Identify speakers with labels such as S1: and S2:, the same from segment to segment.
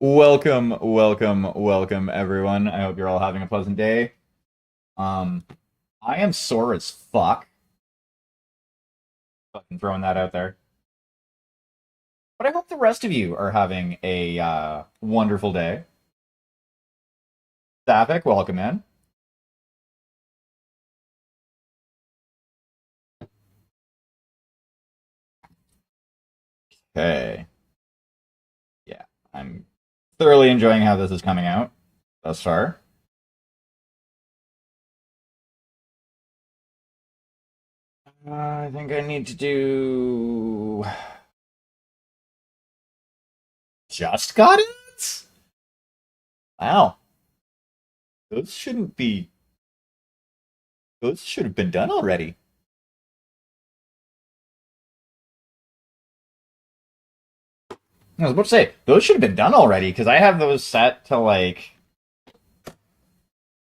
S1: Welcome, everyone. I hope you're all having a pleasant day. Um, I am sore as fuck. Fucking throwing that out there. But I hope the rest of you are having a wonderful day. Sapphic, welcome in. Okay. Yeah, I'm thoroughly enjoying how this is coming out thus far. I think I need to do. Just got it? Wow. Those shouldn't be. Those should have been done already. I was about to say, those should have been done already, because I have those set to, like,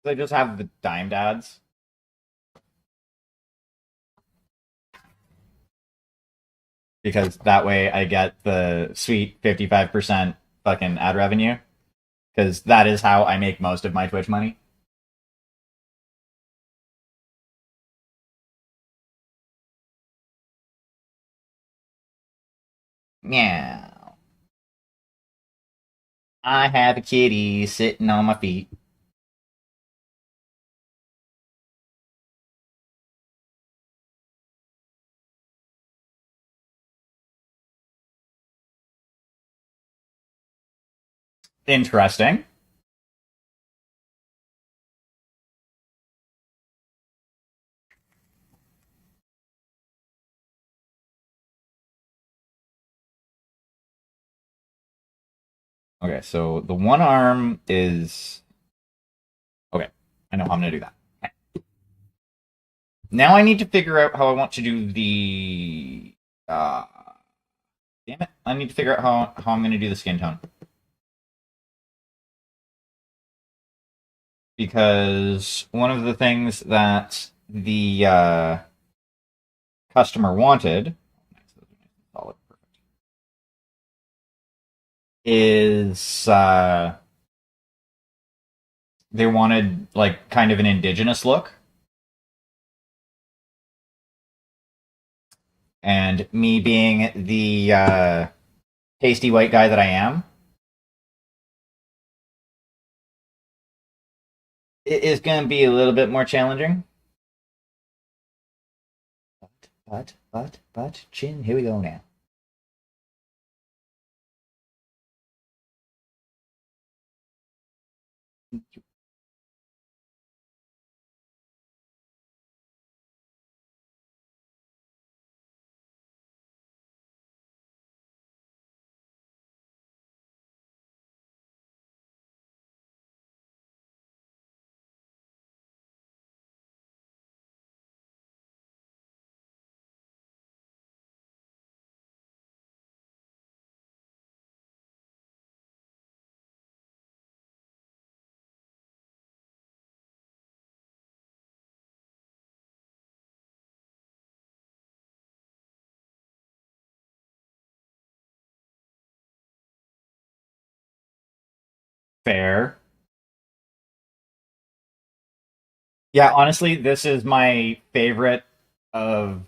S1: they just have the dime dads. Because that way I get the sweet 55% fucking ad revenue. Because that is how I make most of my Twitch money. Yeah. I have a kitty sitting on my feet. Interesting. Okay, so the one arm is. Okay, I know how I'm going to do that. Okay. Now I need to figure out how I want to do the. Uh, Damn it. I need to figure out how I'm going to do the skin tone. Because one of the things that the customer wanted is they wanted like kind of an indigenous look, and me being the pasty white guy that I am, it is going to be a little bit more challenging. But, chin. Here we go now. Fair. Yeah, honestly, this is my favorite of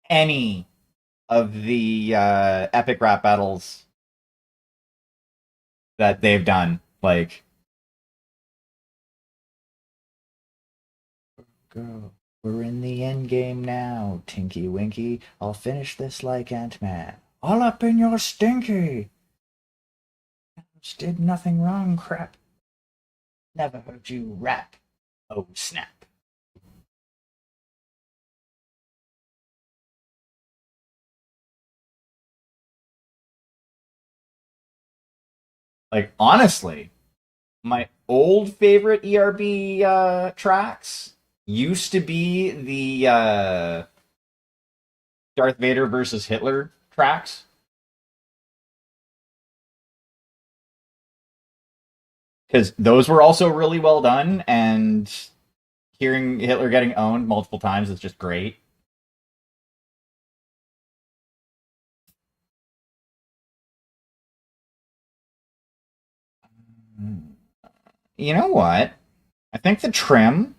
S1: any of the epic rap battles that they've done. Like, girl, we're in the end game now, Tinky Winky. I'll finish this like Ant-Man. All up in your stinky. Just did nothing wrong, crap. Never heard you rap. Oh, snap. Like, honestly, my old favorite ERB tracks used to be the Darth Vader versus Hitler tracks. Because those were also really well done, and hearing Hitler getting owned multiple times is just great. You know what? I think the trim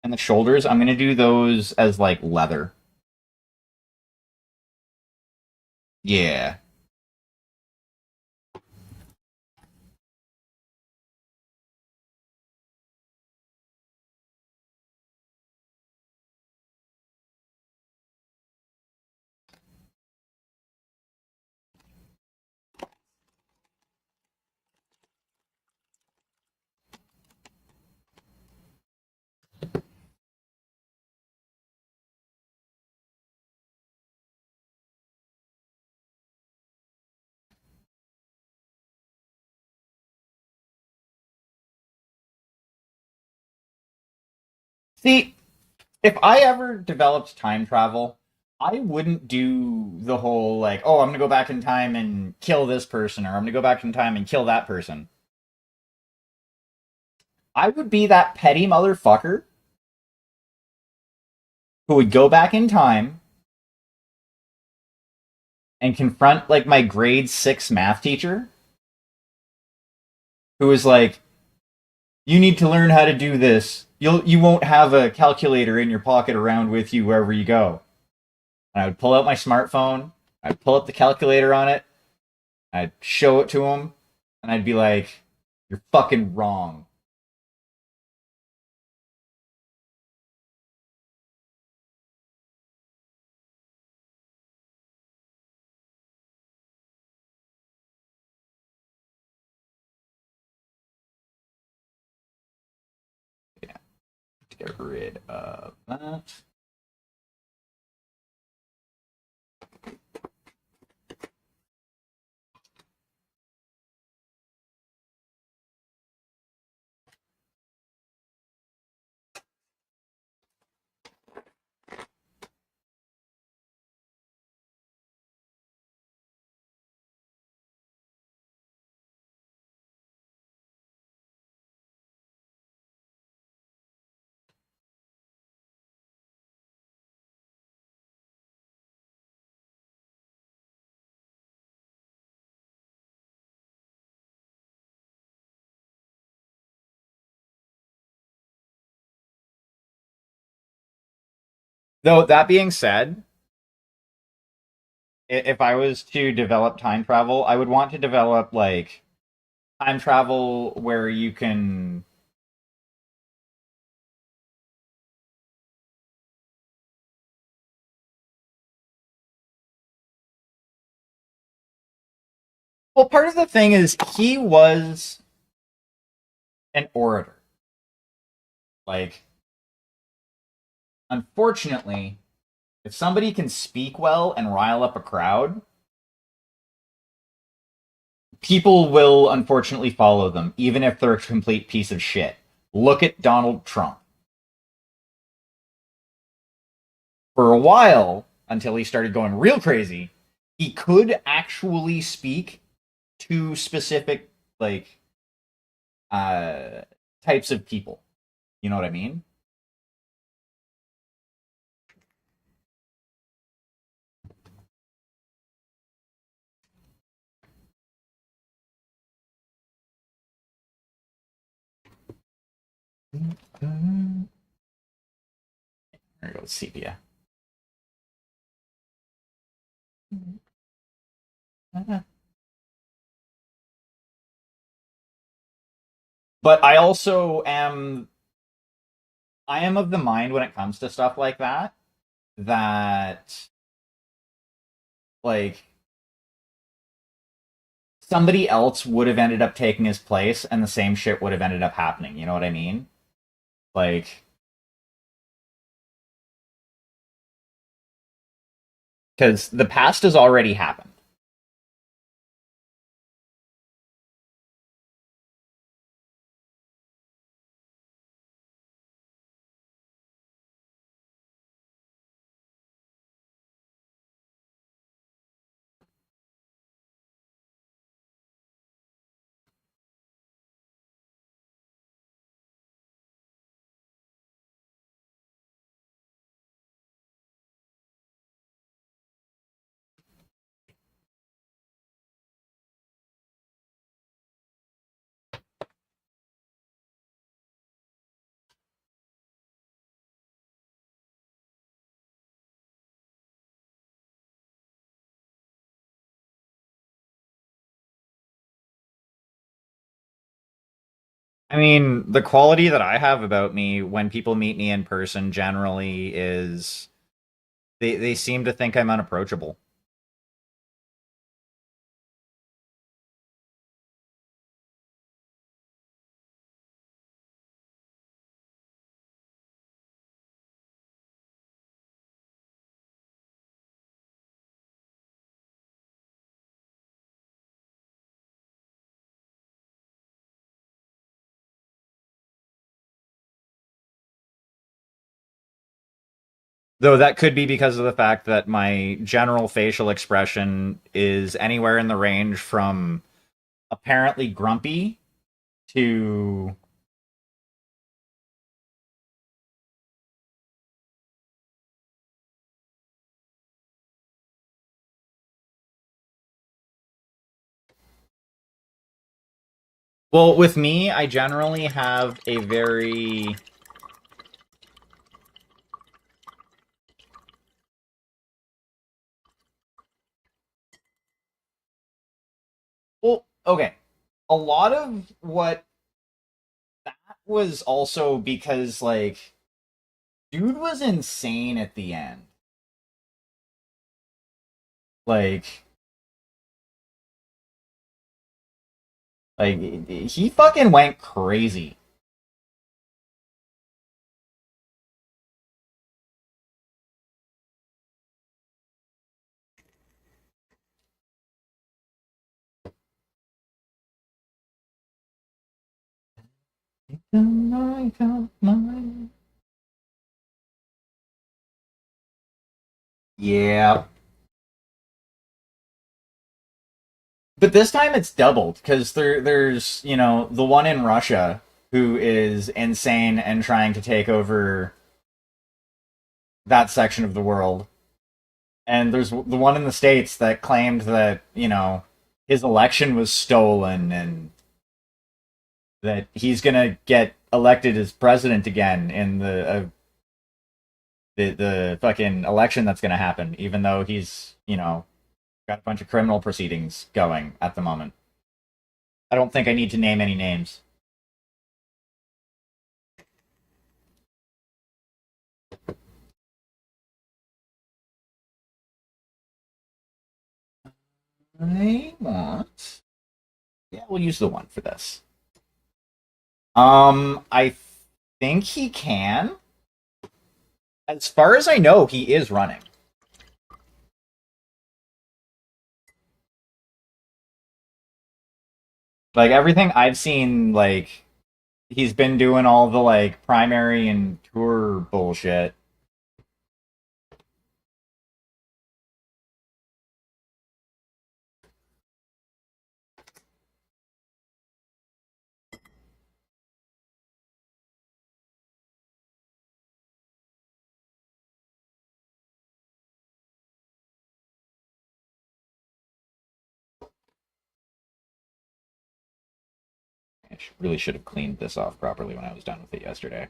S1: and the shoulders, I'm gonna do those as like leather. Yeah. See, if I ever developed time travel, I wouldn't do the whole like, oh, I'm gonna go back in time and kill this person, or I'm gonna go back in time and kill that person. I would be that petty motherfucker who would go back in time and confront like my grade 6 math teacher, who was like, "You need to learn how to do this. You won't have a calculator in your pocket around with you wherever you go." And I would pull out my smartphone, I'd pull up the calculator on it, I'd show it to him, and I'd be like, "You're fucking wrong." Yeah, to get rid of that. Though that being said, if I was to develop time travel, I would want to develop like time travel where you can. Well, part of the thing is he was an orator. Like, unfortunately, if somebody can speak well and rile up a crowd, people will unfortunately follow them, even if they're a complete piece of shit. Look at Donald Trump. For a while, until he started going real crazy, he could actually speak to specific, like, uh, types of people. You know what I mean? There goes sepia. But I am of the mind when it comes to stuff like that like somebody else would have ended up taking his place and the same shit would have ended up happening. You know what I mean? Like, because the past has already happened. I mean, the quality that I have about me when people meet me in person generally is they seem to think I'm unapproachable. Though that could be because of the fact that my general facial expression is anywhere in the range from apparently grumpy to well, with me, I generally have a very well, okay. A lot of what that was also because like dude was insane at the end. Like like he fucking went crazy. Yeah. But this time it's doubled because there's the one in Russia who is insane and trying to take over that section of the world, and there's the one in the States that claimed that his election was stolen and that he's gonna get elected as president again in the fucking election that's gonna happen, even though he's got a bunch of criminal proceedings going at the moment. I don't think I need to name any names. I want. Yeah, we'll use the one for this. I think he can. As far as I know, he is running. Like everything I've seen, like he's been doing all the like primary and tour bullshit. I really should have cleaned this off properly when I was done with it yesterday.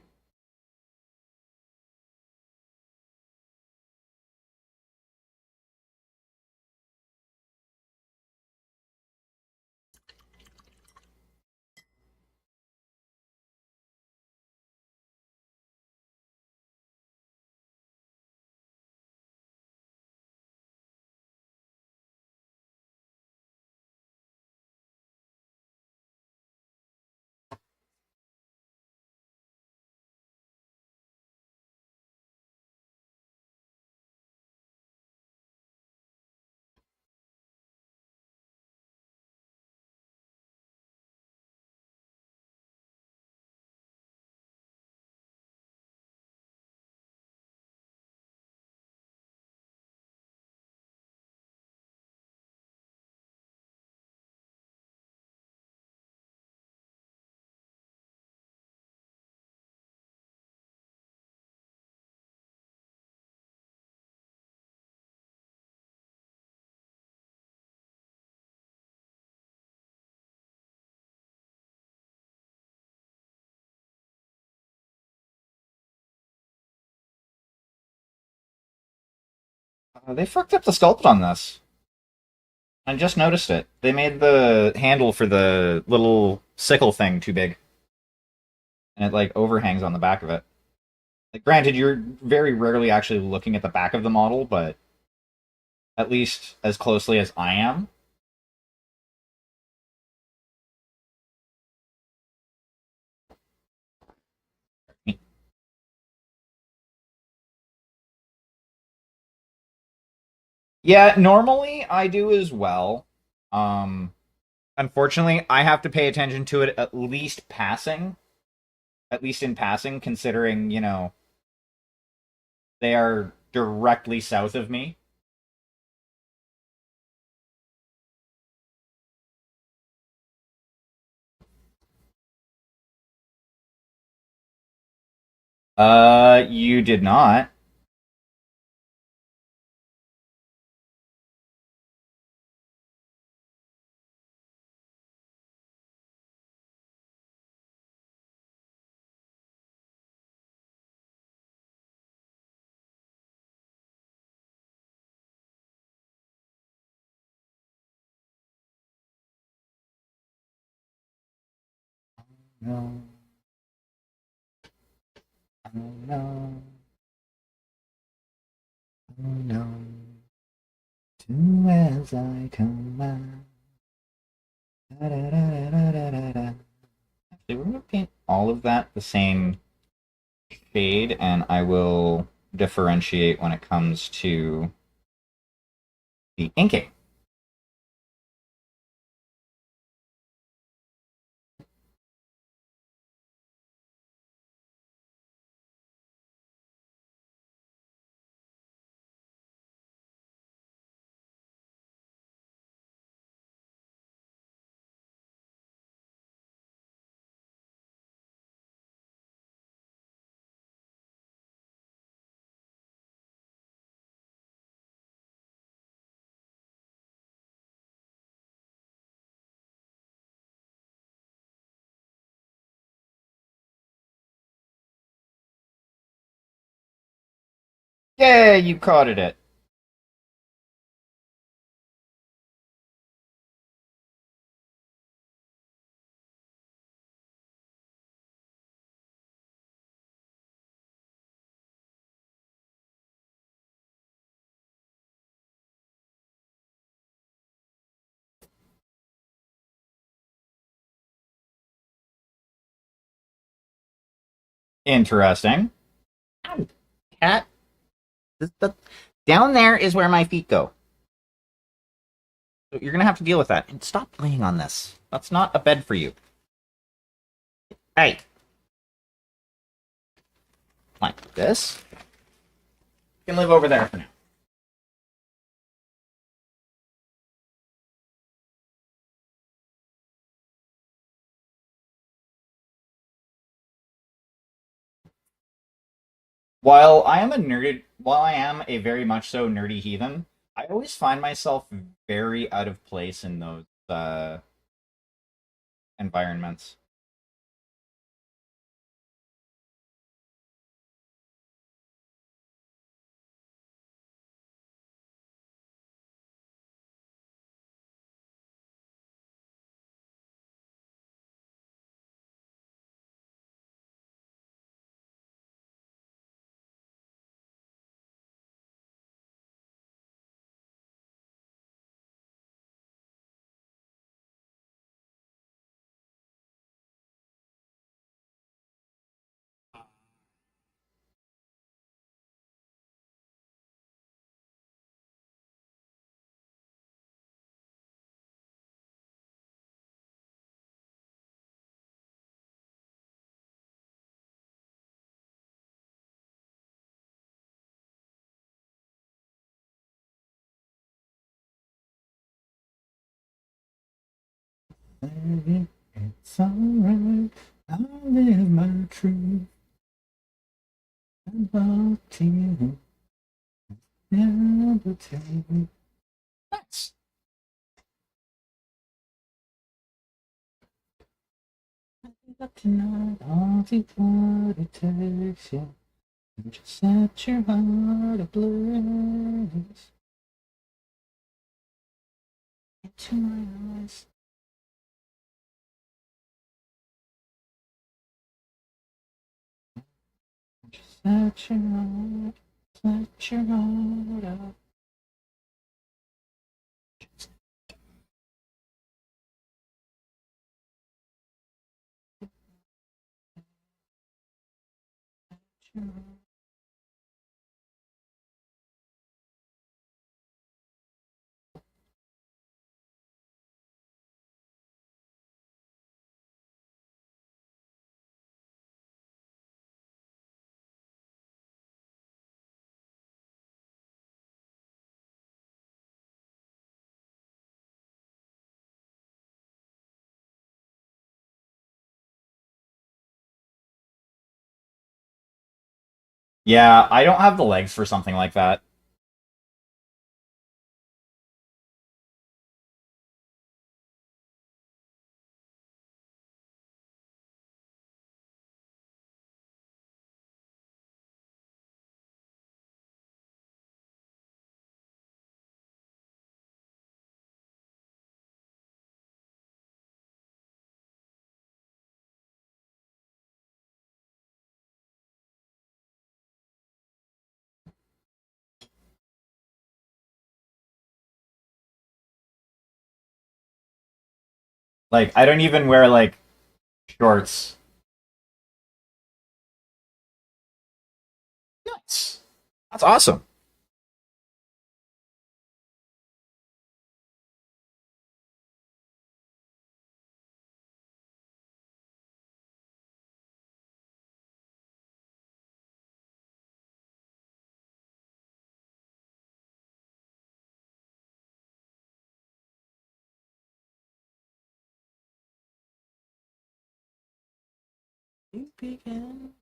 S1: They fucked up the sculpt on this. I just noticed it. They made the handle for the little sickle thing too big. and it like overhangs on the back of it. Like, granted, you're very rarely actually looking at the back of the model, but at least as closely as I am. Yeah, normally I do as well. Um, Unfortunately, I have to pay attention to it at least in passing, considering, they are directly south of me. You did not. No, oh no, oh no. Do as I command. Da, da, da, da, da, da, da. Actually, we're gonna paint all of that the same shade, and I will differentiate when it comes to the inking. Yeah, you caught it. Interesting. Ow, cat. Down there is where my feet go. So you're gonna have to deal with that. And stop laying on this. That's not a bed for you. Hey, like this. You can live over there for now. While I am a very much so nerdy heathen, I always find myself very out of place in those environments. It's alright. I live my truth about you. Never take me. Nice. Up tonight, I'll do what it takes, yeah. And just set your heart ablaze into my eyes. Set your heart, set your heart up. Yeah, I don't have the legs for something like that. Like, I don't even wear, like, shorts. Nice. That's awesome. You begin.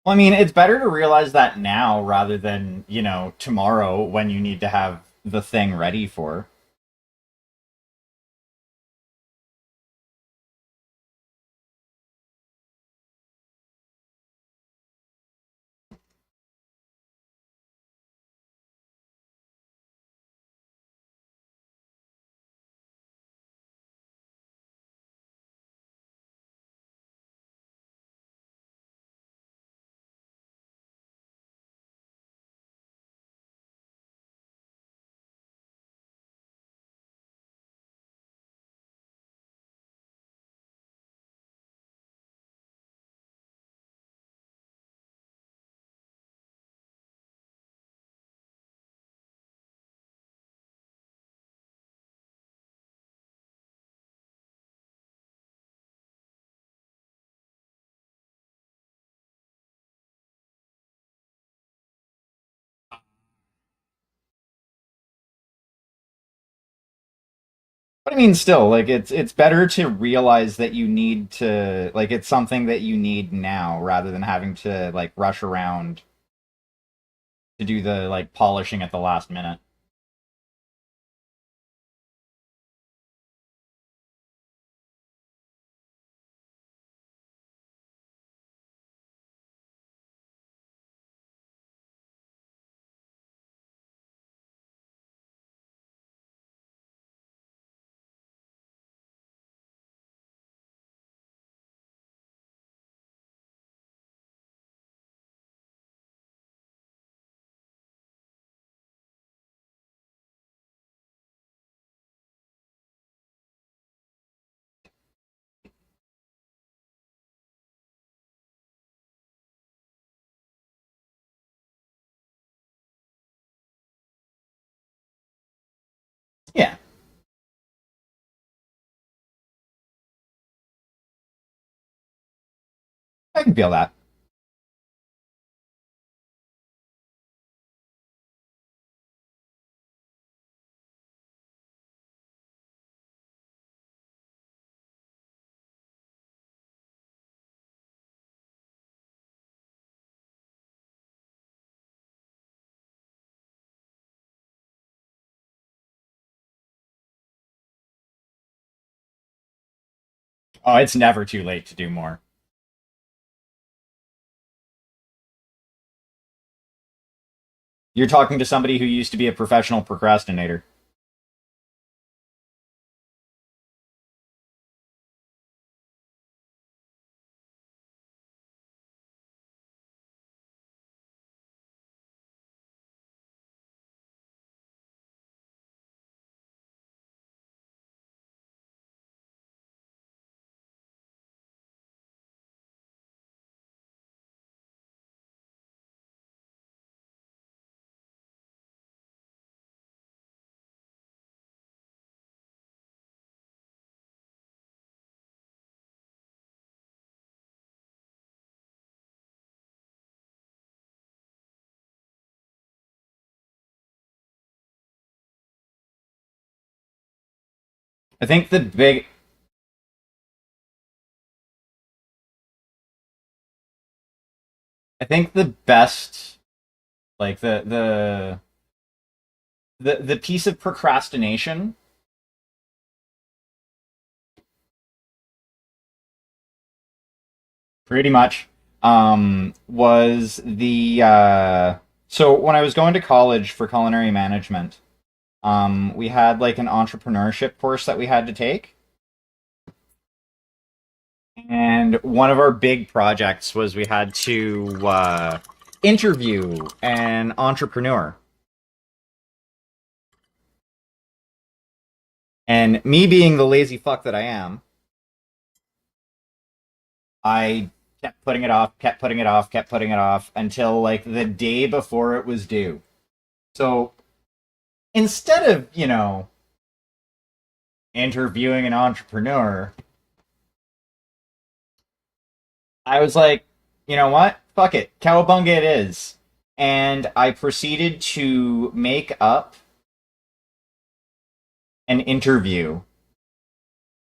S1: Well, I mean, it's better to realize that now rather than, tomorrow when you need to have the thing ready for. But I mean, still, like it's better to realize that you need to like it's something that you need now rather than having to like rush around to do the like polishing at the last minute. I can feel that. Oh, it's never too late to do more. You're talking to somebody who used to be a professional procrastinator. I think the big I think the best like the piece of procrastination pretty much was the so when I was going to college for culinary management, we had like an entrepreneurship course that we had to take. And one of our big projects was we had to interview an entrepreneur. And me being the lazy fuck that I am, I kept putting it off, kept putting it off, kept putting it off until like the day before it was due. So instead of, interviewing an entrepreneur, I was like, you know what? Fuck it. Cowabunga it is. And I proceeded to make up an interview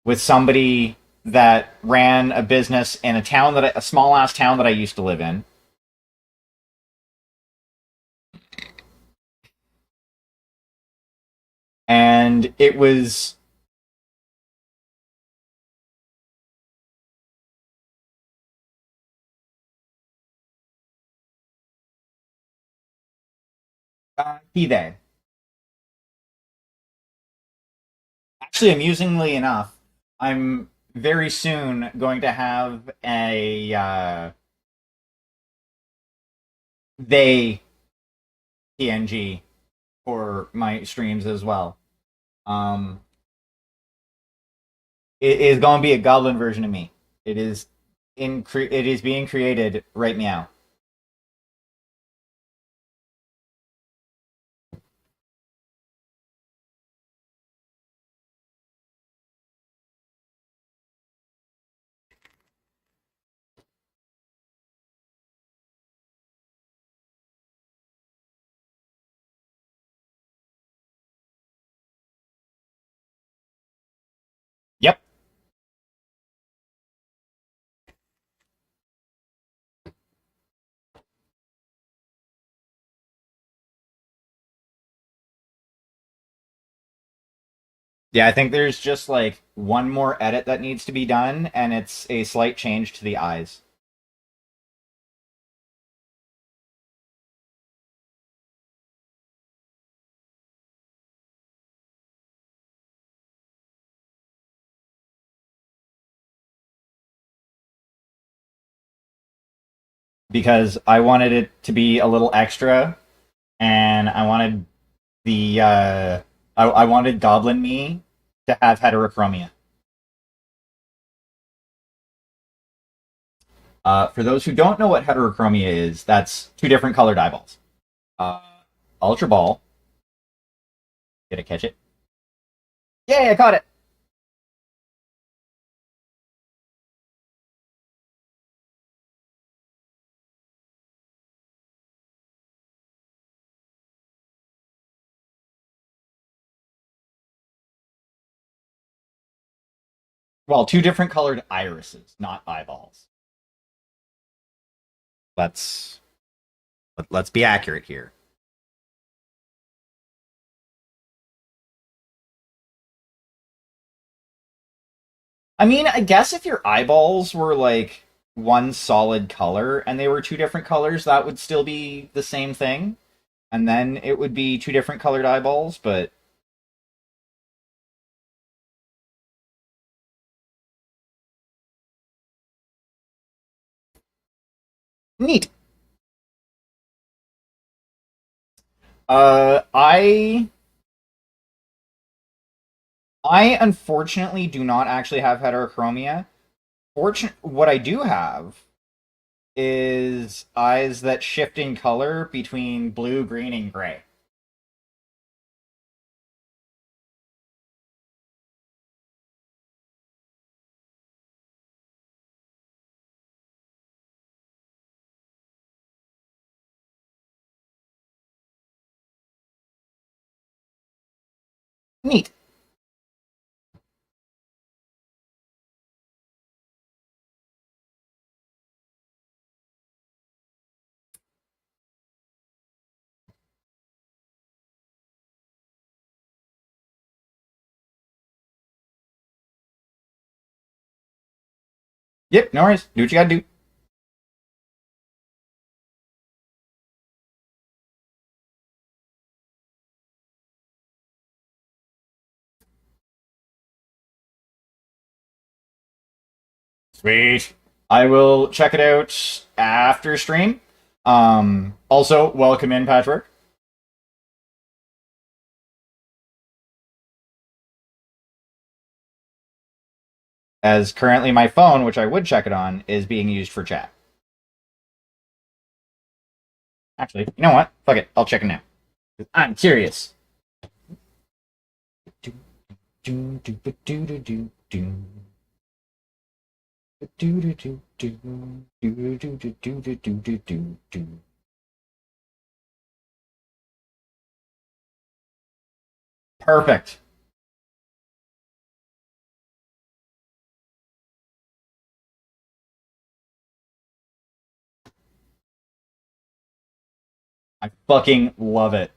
S1: with somebody that ran a business in a small ass town that I used to live in. And it was he they. Actually, amusingly enough, I'm very soon going to have a they PNG for my streams as well. Um, it is going to be a goblin version of me. It is it is being created right meow. Yep. Yeah, I think there's just like one more edit that needs to be done, and it's a slight change to the eyes. Because I wanted it to be a little extra, and I wanted I wanted Goblin Me to have heterochromia. For those who don't know what heterochromia is, that's two different colored eyeballs. Uh, Ultra Ball. Did I catch it? Yay, I caught it! Well, two different colored irises, not eyeballs. Let's let's be accurate here. I mean, I guess if your eyeballs were like one solid color and they were two different colors, that would still be the same thing. And then it would be two different colored eyeballs, but neat. I unfortunately do not actually have heterochromia. What I do have is eyes that shift in color between blue, green, and gray. Neat. Yep, no worries. Do what you gotta do. Sweet. I will check it out after stream. Also, welcome in, Patrick. As currently my phone, which I would check it on, is being used for chat. Actually, you know what? Fuck it. I'll check it now. I'm curious. Perfect. I fucking love it.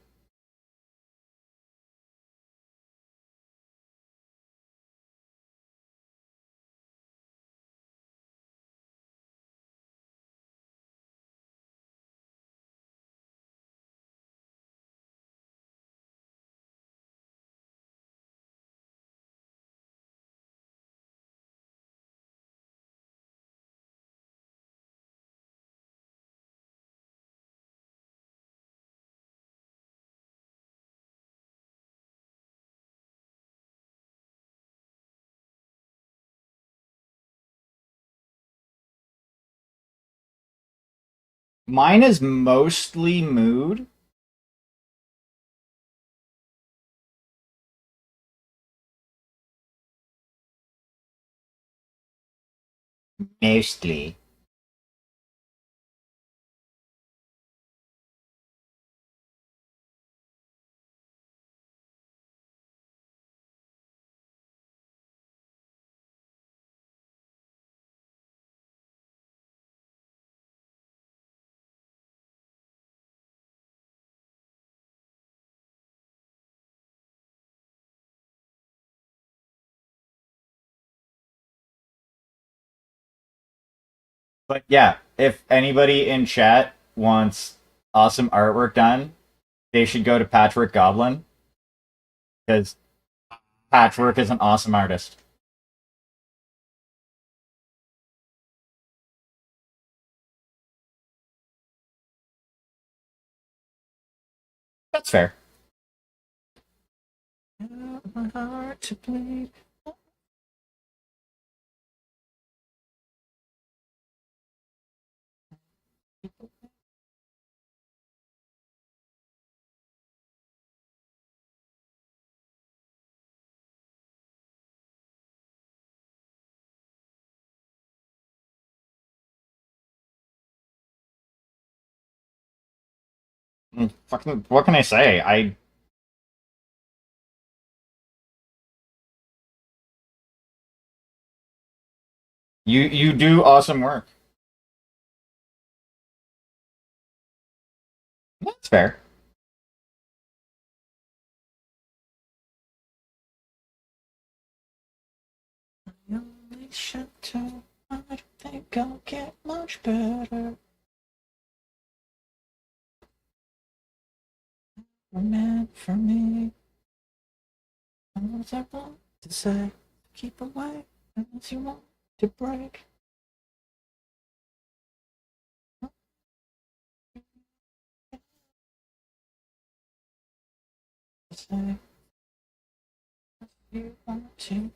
S1: Mine is mostly mood. Mostly. But yeah, if anybody in chat wants awesome artwork done, they should go to Patchwork Goblin because Patchwork is an awesome artist. That's fair. My heart to bleed. Fucking, what can I say? You do awesome work. That's fair. Only shelter, I don't think I'll get much better. Meant for me. What I want to say, keep away unless you want to break. Say you want to.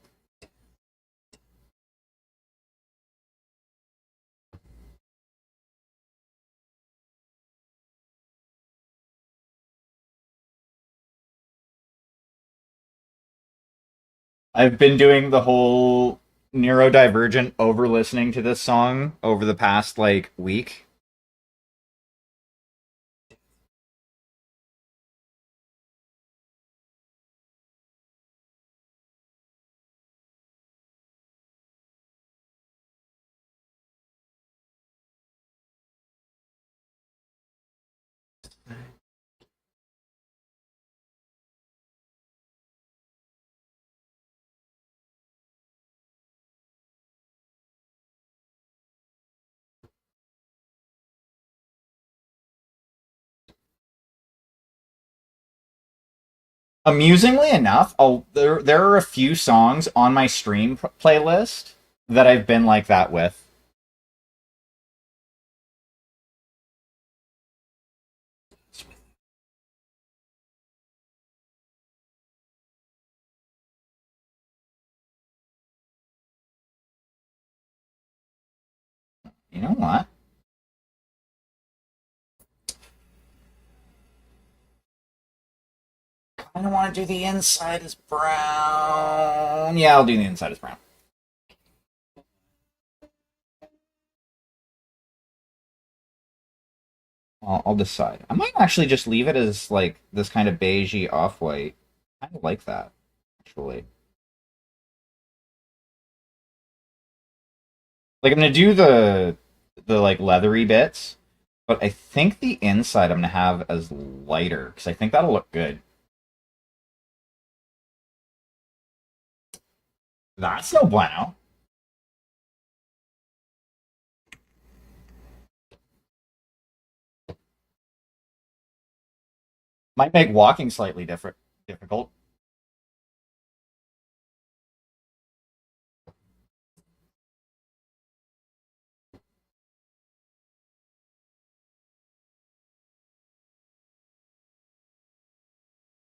S1: I've been doing the whole neurodivergent over listening to this song over the past like week. Amusingly enough, there are a few songs on my stream playlist that I've been like that with. You know what? I don't want to do the inside as brown. Yeah, I'll do the inside as brown. I'll decide. I might actually just leave it as like this kind of beigey off-white. I kind of like that, actually. Like I'm gonna do the like leathery bits, but I think the inside I'm gonna have as lighter because I think that'll look good. That's no bueno. Might make walking slightly difficult.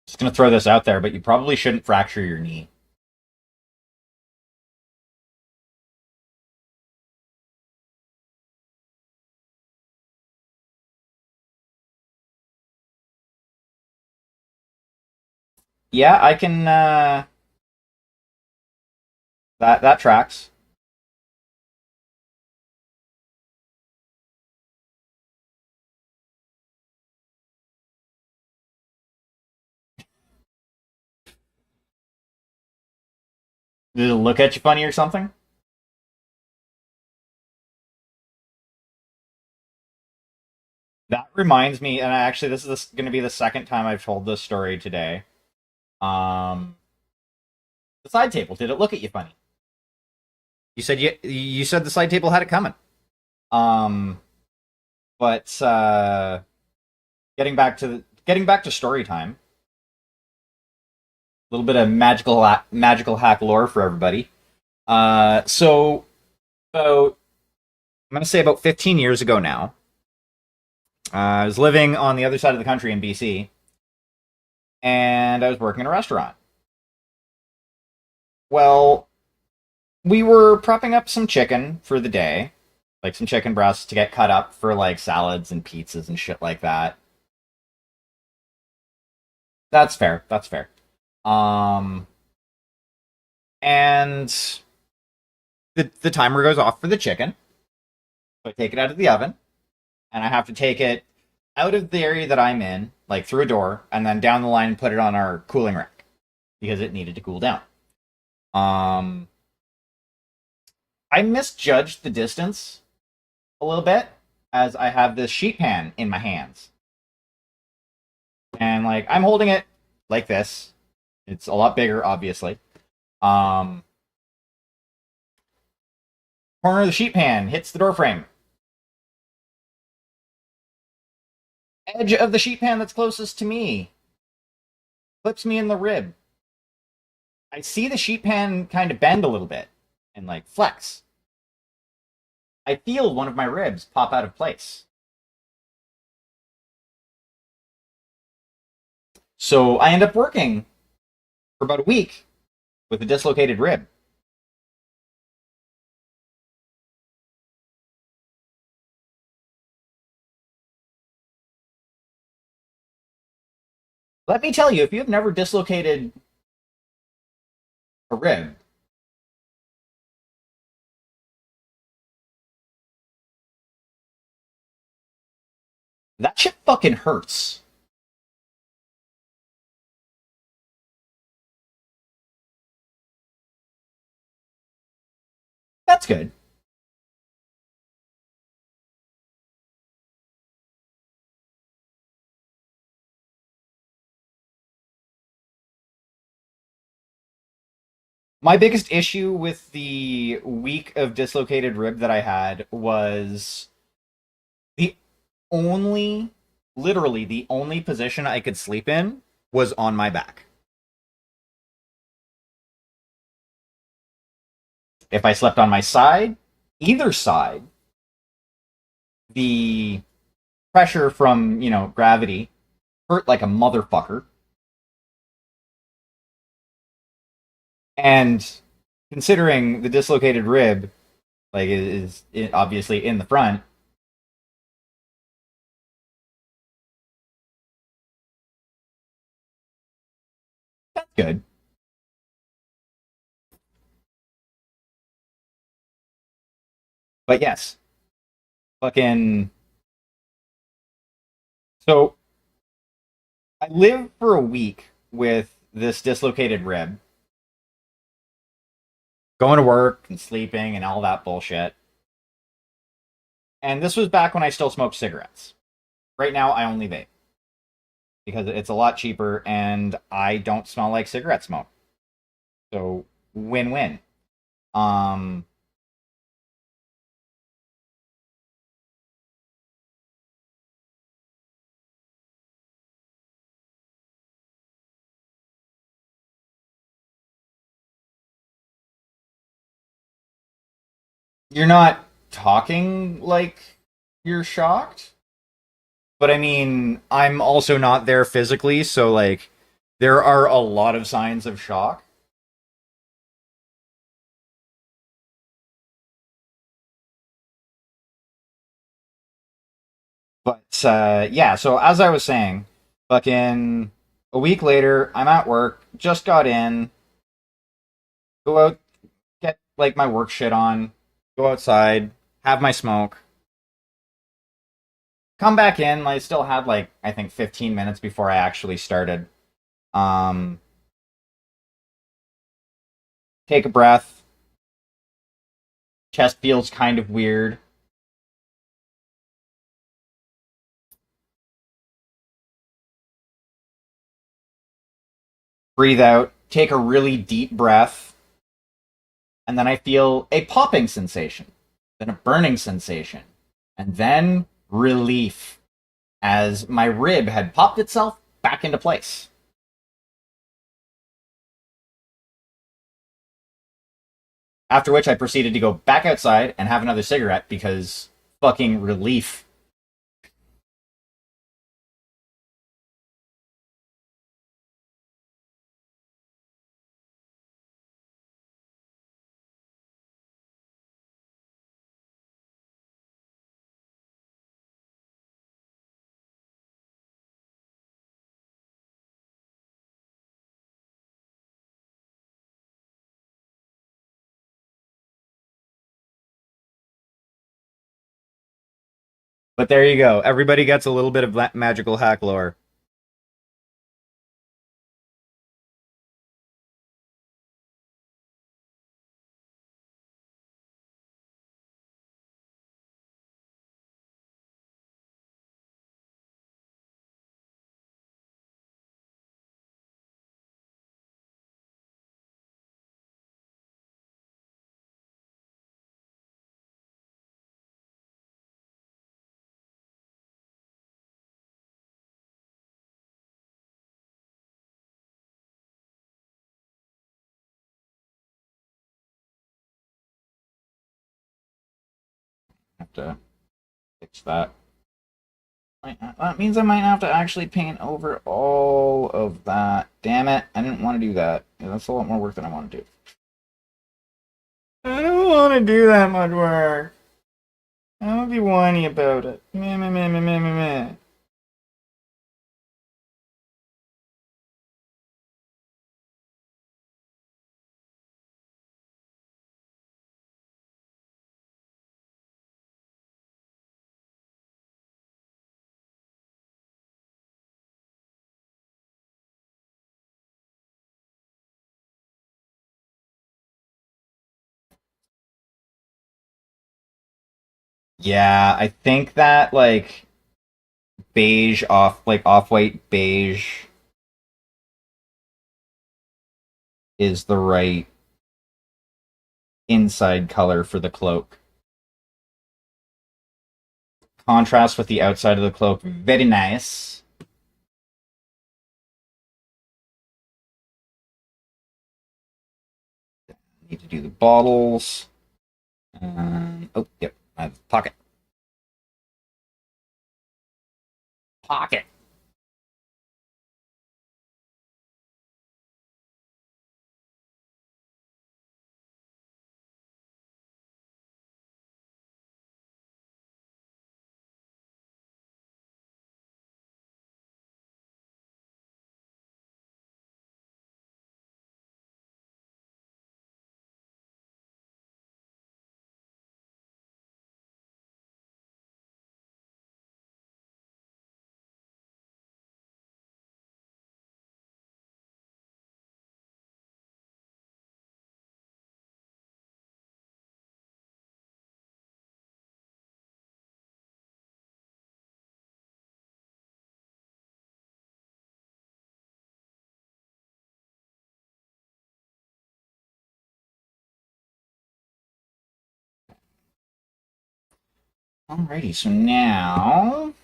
S1: Just gonna throw this out there, but you probably shouldn't fracture your knee. Yeah, I can. That tracks. Did it look at you funny or something? That reminds me, and actually, this is going to be the second time I've told this story today. Um, the side table. Did it look at you funny? You said the side table had it coming. Um, but getting back to story time. A little bit of magical hack lore for everybody. So about I'm gonna say about 15 years ago now. I was living on the other side of the country in BC, and I was working in a restaurant. Well, we were prepping up some chicken for the day, like some chicken breasts to get cut up for like salads and pizzas and shit like that. That's fair. That's fair. Um, and the timer goes off for the chicken. So I take it out of the oven, and I have to take it out of the area that I'm in, like through a door, and then down the line and put it on our cooling rack because it needed to cool down. Um, I misjudged the distance a little bit as I have this sheet pan in my hands. And like I'm holding it like this. It's a lot bigger, obviously. Um, Corner of the sheet pan hits the door frame. Edge of the sheet pan that's closest to me clips me in the rib. I see the sheet pan kind of bend a little bit and like flex. I feel one of my ribs pop out of place. So I end up working for about a week with a dislocated rib. Let me tell you, if you have never dislocated a rib, that shit fucking hurts. That's good. My biggest issue with the week of dislocated rib that I had was the only, literally, the only position I could sleep in was on my back. If I slept on my side, either side, the pressure from, gravity hurt like a motherfucker. And considering the dislocated rib, like, is obviously in the front, that's good. But yes, fucking. So I lived for a week with this dislocated rib, going to work and sleeping and all that bullshit. And this was back when I still smoked cigarettes. Right now, I only vape because it's a lot cheaper and I don't smell like cigarette smoke. So win-win. Um, you're not talking like you're shocked, but I mean, I'm also not there physically, so like there are a lot of signs of shock. But yeah, so as I was saying, fucking a week later, I'm at work, just got in, go out, get like my work shit on, go outside, have my smoke, come back in. I still had like I think 15 minutes before I actually started. Um, take a breath. Chest feels kind of weird. Breathe out. Take a really deep breath, and then I feel a popping sensation, then a burning sensation, and then relief as my rib had popped itself back into place. After which I proceeded to go back outside and have another cigarette because fucking relief. But there you go. Everybody gets a little bit of magical hack lore. have to fix that. That means I might have to actually paint over all of that. Damn it, I didn't want to do that. That's a lot more work than I want to do. I don't want to do that much work. I don't be whiny about it. Meh, meh, meh, meh, meh, meh, meh. Yeah, I think that like beige off-white beige is the right inside color for the cloak. Contrast with the outside of the cloak, very nice. Need to do the bottles. Oh, yep, I have pocket. Pocket. Alrighty, so now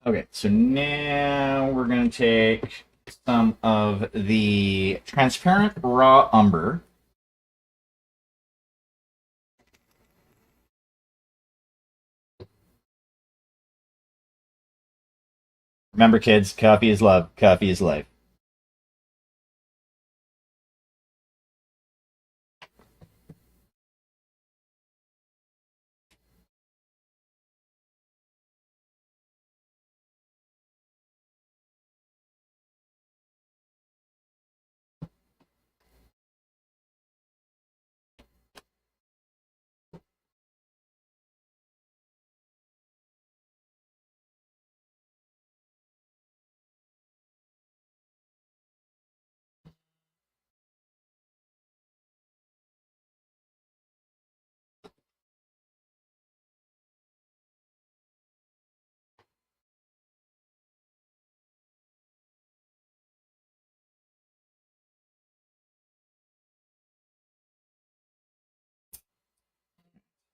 S1: okay, so now we're going to take some of the transparent raw umber. Remember, kids, coffee is love, coffee is life.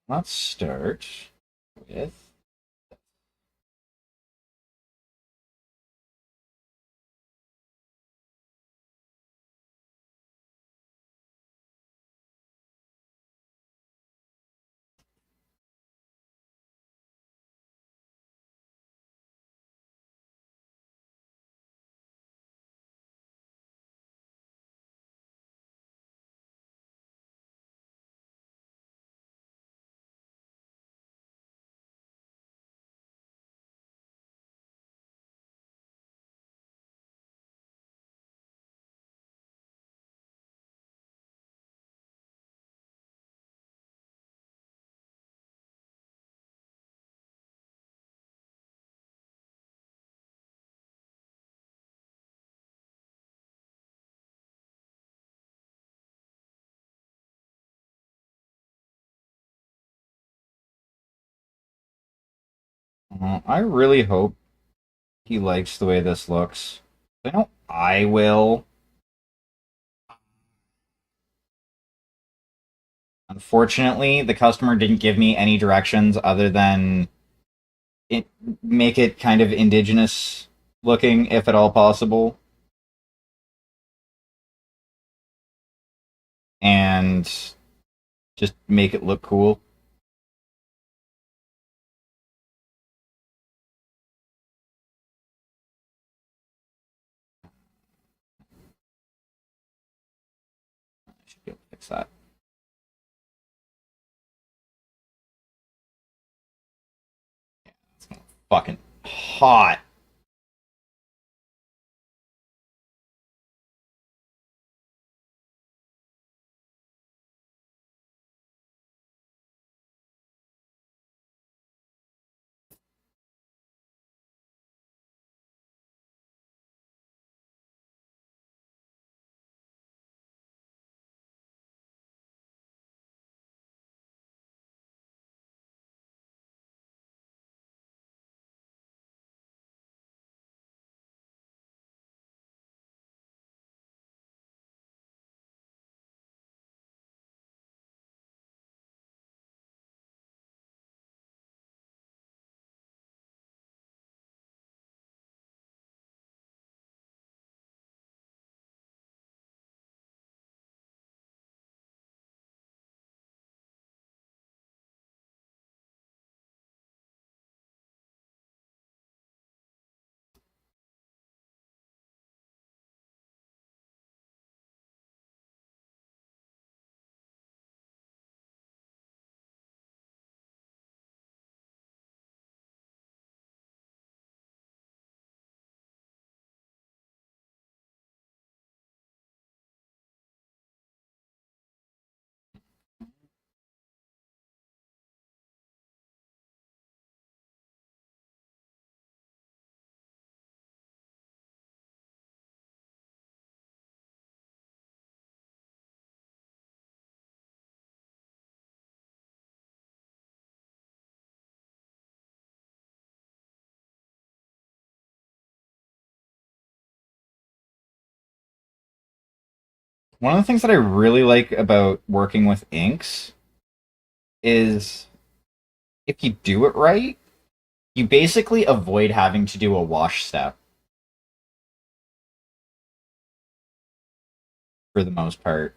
S1: Let's start with I really hope he likes the way this looks. I don't I will. Unfortunately, the customer didn't give me any directions other than it make it kind of indigenous looking, if at all possible, and just make it look cool. I should be able to fix that. It's gonna fucking hot. One of the things that I really like about working with inks is if you do it right, you basically avoid having to do a wash step for the most part.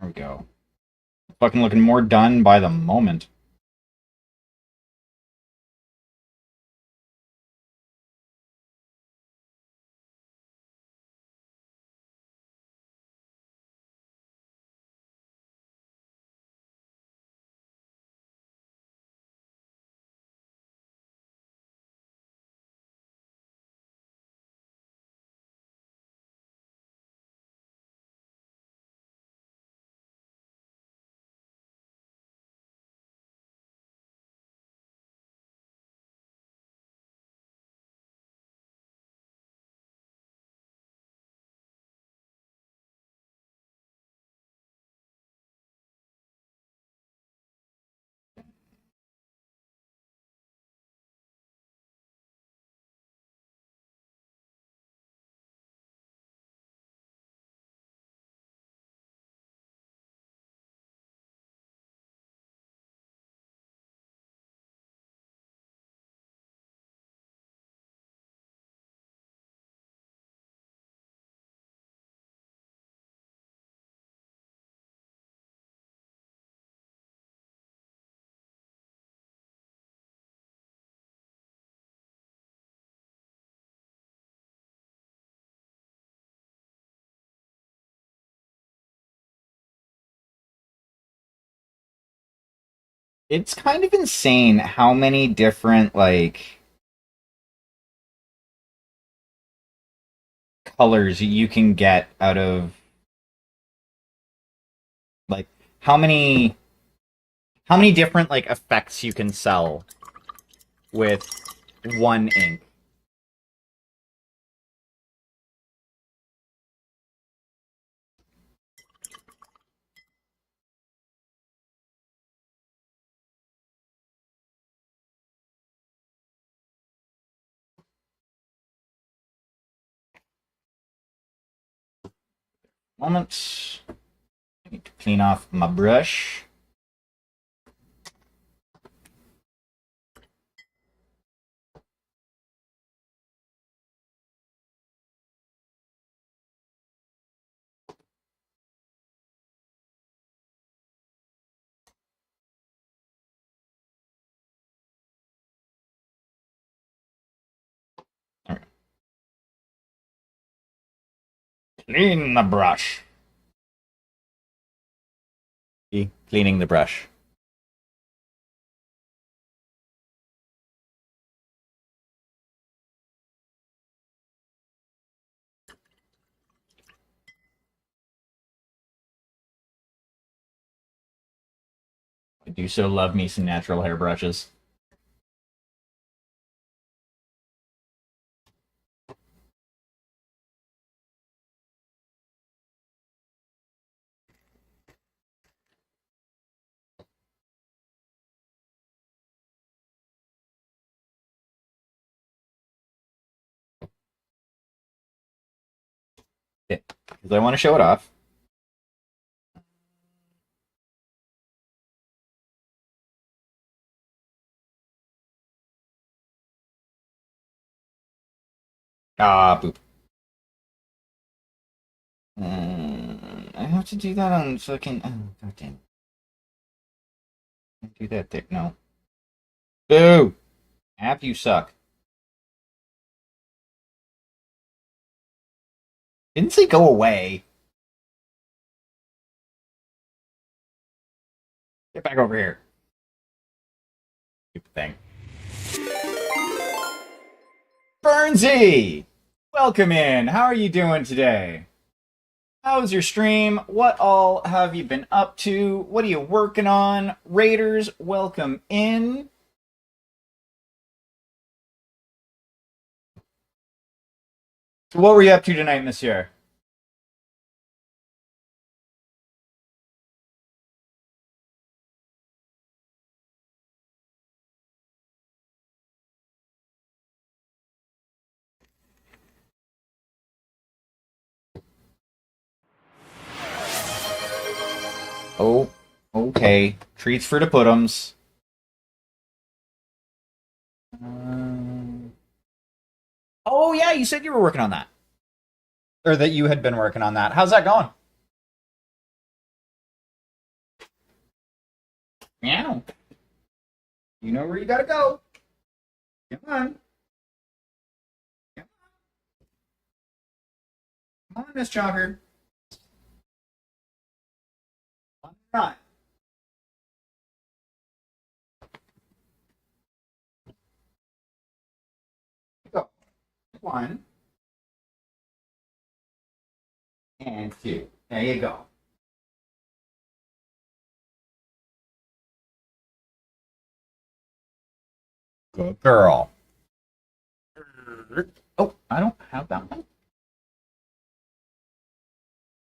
S1: There we go. Fucking looking more done by the moment. It's kind of insane how many different, like, colors you can get out of, like, how many different, like, effects you can sell with one ink. Moment. I need to clean off my brush. Okay. Clean the brush. See? Cleaning the brush. I do so love me some natural hair brushes. Because I want to show it off. Ah, boop. I have to do that on fucking. Oh, goddamn. Can't do that thick, no. Boo! App, you suck. Didn't say go away. Get back over here. Stupid thing. Burnsy! Welcome in. How are you doing today? How's your stream? What all have you been up to? What are you working on? Raiders, welcome in. So what were you up to tonight, monsieur? Oh, okay. Treats for the puddums. Oh yeah, you said you were working on that, or that you had been working on that. How's that going? Meow. You know where you gotta go. Come on. Come on, Miss Chalker. All right. Go. One and two. There you go. Good girl. Oh, I don't have that one.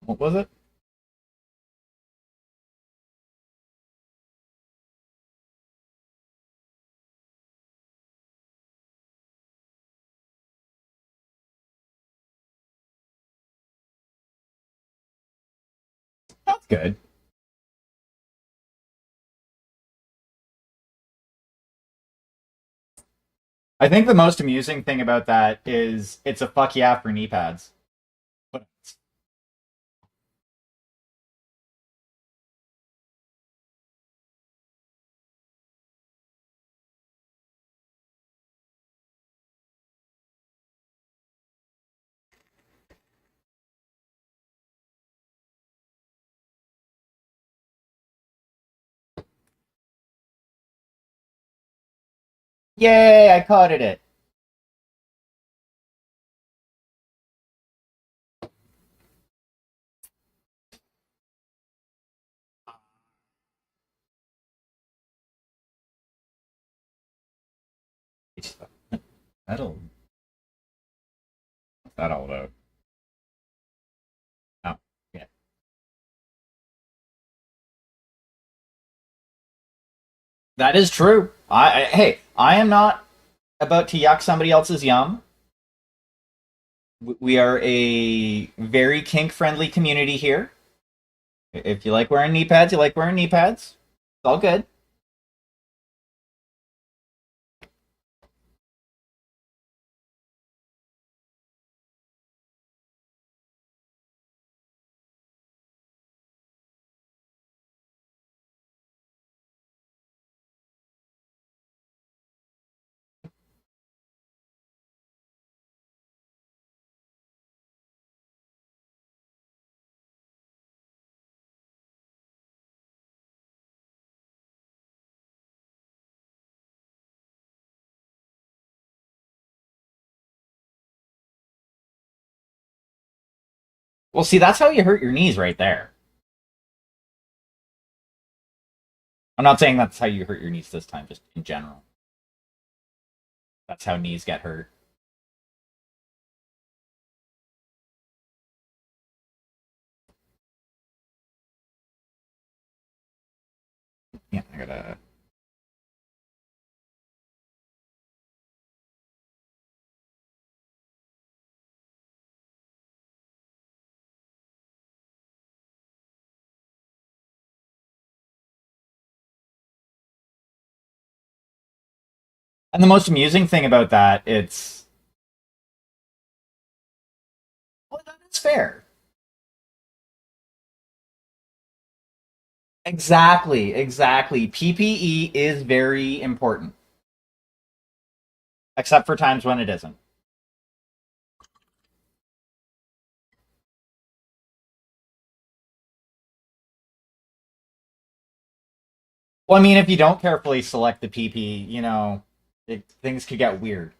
S1: What was it? That's good. I think the most amusing thing about that is it's a fuck yeah for knee pads. But Yay, I caught it. That'll that all out. Oh, yeah. That is true. Hey, I am not about to yuck somebody else's yum. We are a very kink friendly community here. If you like wearing knee pads, you like wearing knee pads. It's all good. Well, see, that's how you hurt your knees right there. I'm not saying that's how you hurt your knees this time, just in general. That's how knees get hurt. Yeah, I gotta. And the most amusing thing about that, it's well, that's fair. Exactly, exactly. PPE is very important, except for times when it isn't. Well, I mean, if you don't carefully select the PP, things could get weird.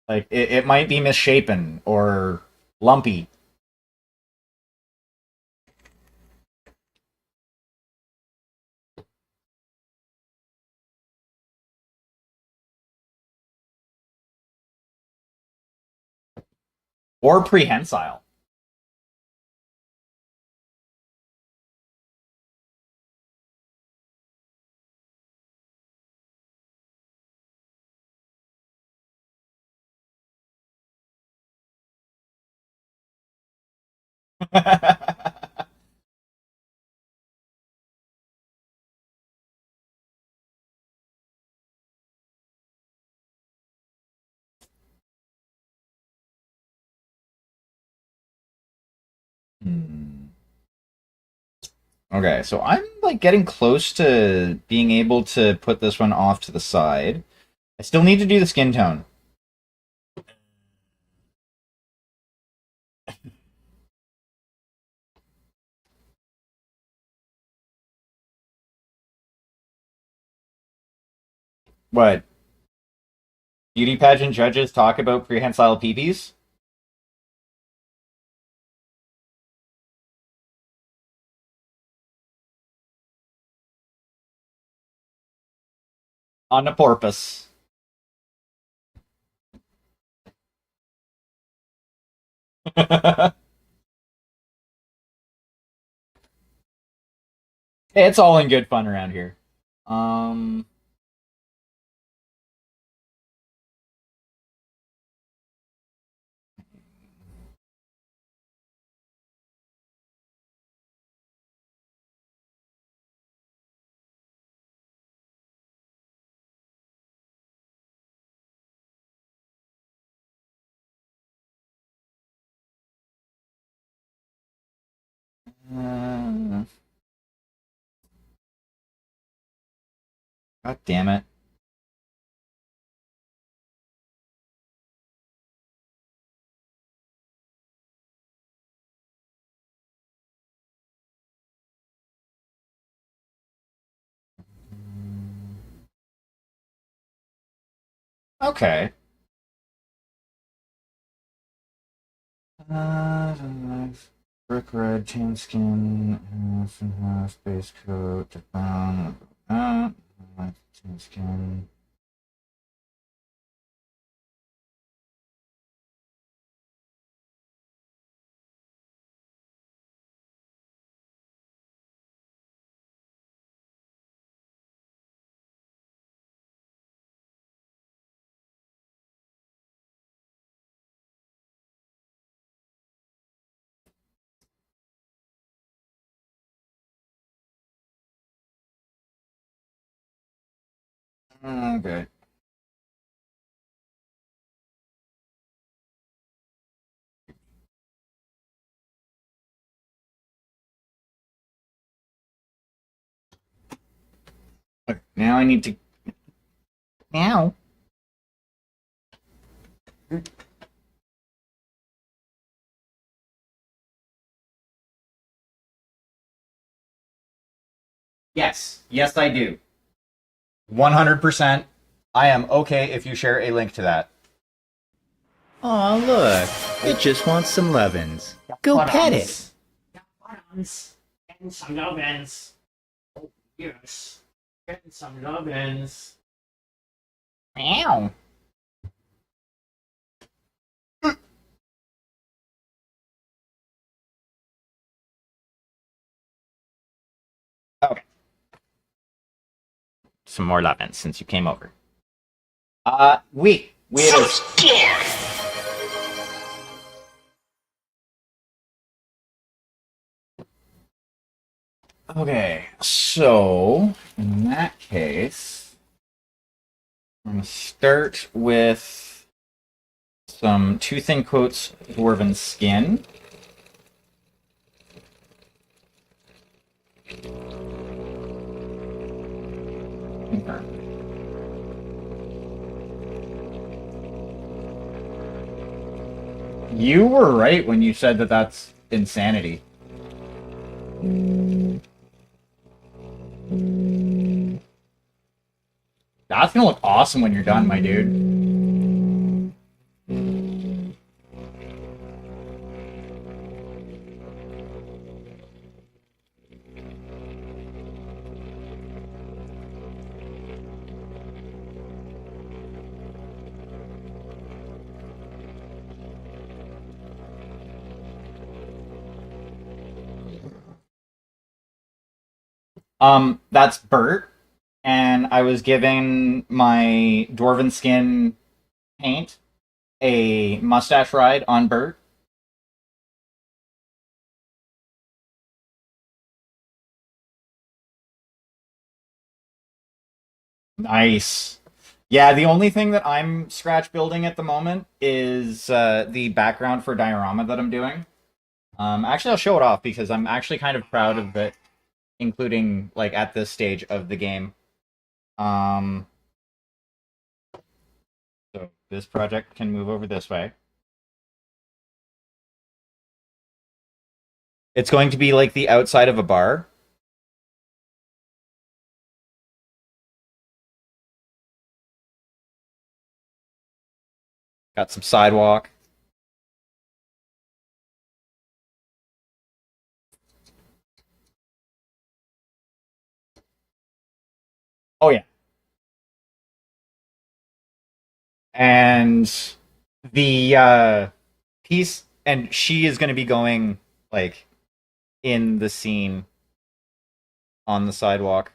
S1: Like it might be misshapen or lumpy or prehensile. Hmm. Okay, so I'm like getting close to being able to put this one off to the side. I still need to do the skin tone. What? Beauty pageant judges talk about prehensile peepees? On the porpoise. It's all in good fun around here. Um, uh, God damn it. Okay. Brick red, tan skin, half and half, base coat, brown, tan skin. Okay. Okay, now I need to. Now. Yes. Yes, I do. 100%. I am okay if you share a link to that.
S2: Aw, look. It just wants some lovin's. Go pet it.
S3: Buttons. Getting some nubbins. Oh, yes. Getting some nubbins.
S1: Meow. Okay. Some more lovins since you came over. We it is. Okay, so in that case, I'm gonna start with some two thin coats dwarven skin. Okay. You were right when you said that that's insanity. That's gonna look awesome when you're done, my dude. That's Bert, and I was giving my dwarven skin paint a mustache ride on Bert. Nice. Yeah, the only thing that I'm scratch building at the moment is the background for diorama that I'm doing. Actually, I'll show it off because I'm actually kind of proud of it, including like at this stage of the game. Um, so this project can move over this way. It's going to be like the outside of a bar. Got some sidewalk. Oh yeah, and the piece, and she is going to be going like in the scene on the sidewalk.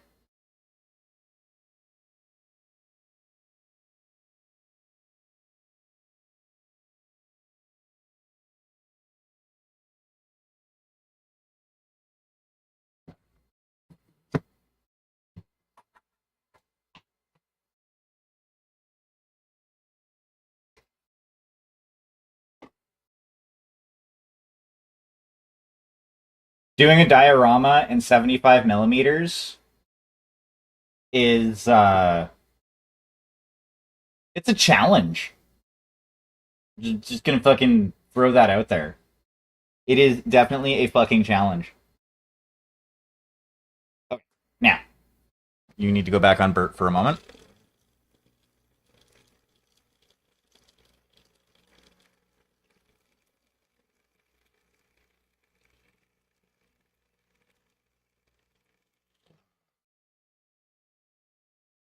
S1: Doing a diorama in 75 millimeters is it's a challenge. Just gonna fucking throw that out there. It is definitely a fucking challenge. Okay, now you need to go back on Bert for a moment.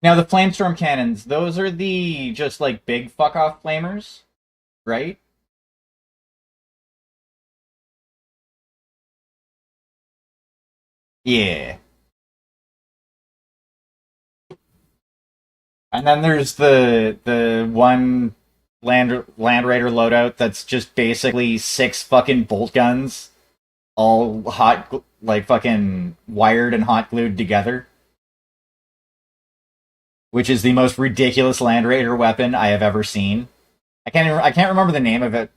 S1: Now the flamestorm cannons, those are the just like big fuck off flamers, right? Yeah. And then there's the one Land Raider loadout that's just basically six fucking bolt guns, all like fucking wired and hot glued together, which is the most ridiculous Land Raider weapon I have ever seen. I can't remember the name of it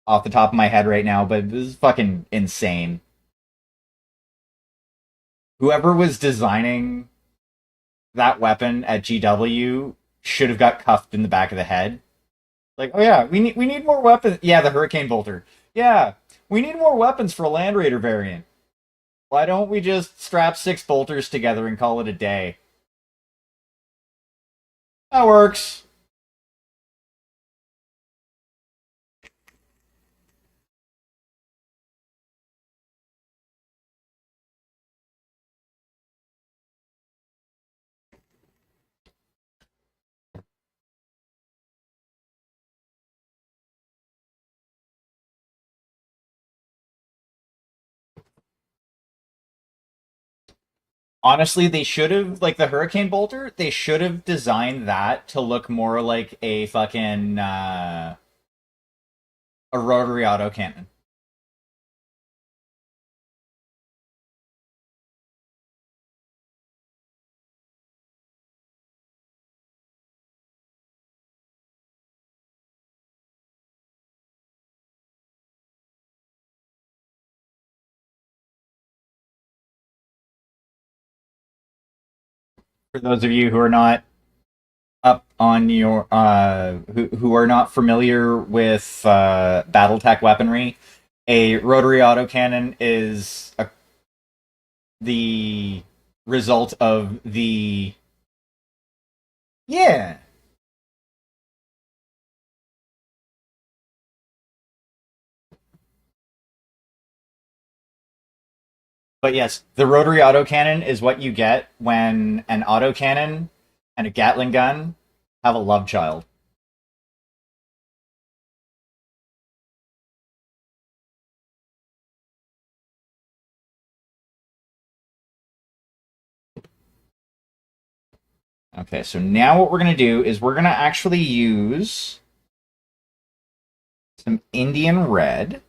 S1: off the top of my head right now, but this is fucking insane. Whoever was designing that weapon at GW should have got cuffed in the back of the head. Like, oh yeah, we need more weapons. Yeah, the Hurricane Bolter. Yeah, we need more weapons for a Land Raider variant. Why don't we just strap six bolters together and call it a day? That works. Honestly, they should have like the Hurricane Bolter. They should have designed that to look more like a fucking a rotary autocannon. For those of you who are not up on your who are not familiar with BattleTech weaponry, a rotary autocannon is the result of the yeah. But yes, the rotary autocannon is what you get when an autocannon and a Gatling gun have a love child. Okay, so now what we're going to do is we're going to actually use some Indian red.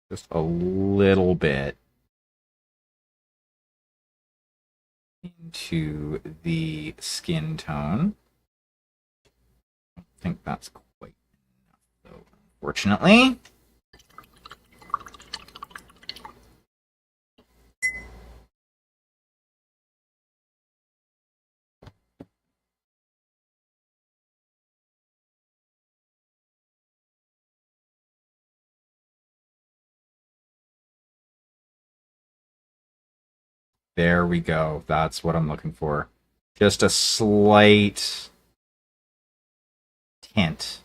S1: Just a little bit into the skin tone. I think that's quite enough, though, unfortunately. There we go. That's what I'm looking for. Just a slight tint.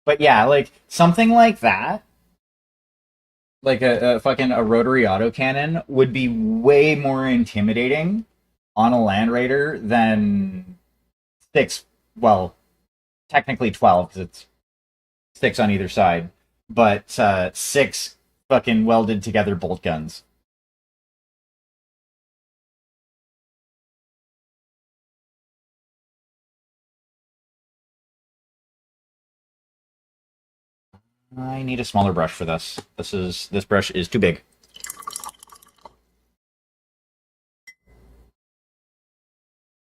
S1: But yeah, like something like that, like a fucking a rotary autocannon would be way more intimidating on a Land Raider than six, well, technically 12 because it's six on either side, but six fucking welded together bolt guns. I need a smaller brush for this. This brush is too big.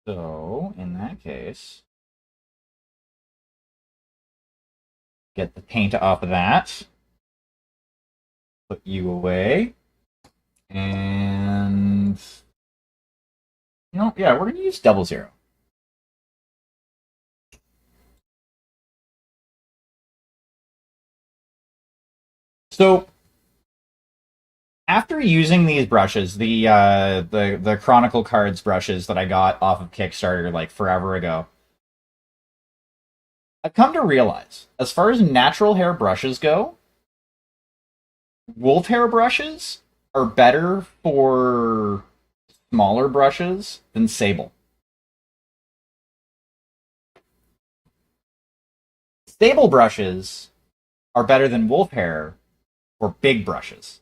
S1: So, in that case, get the paint off of that. Put you away. And yeah, we're gonna use 00. So after using these brushes, the Chronicle Cards brushes that I got off of Kickstarter like forever ago, I've come to realize, as far as natural hair brushes go, wolf hair brushes are better for smaller brushes than sable. Sable brushes are better than wolf hair for big brushes.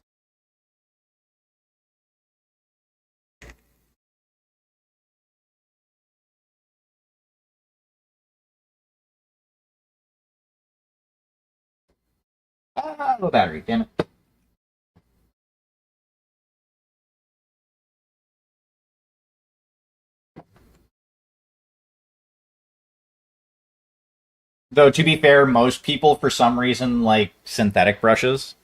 S1: Ah, low battery, damn it. Though, to be fair, most people, for some reason, like synthetic brushes.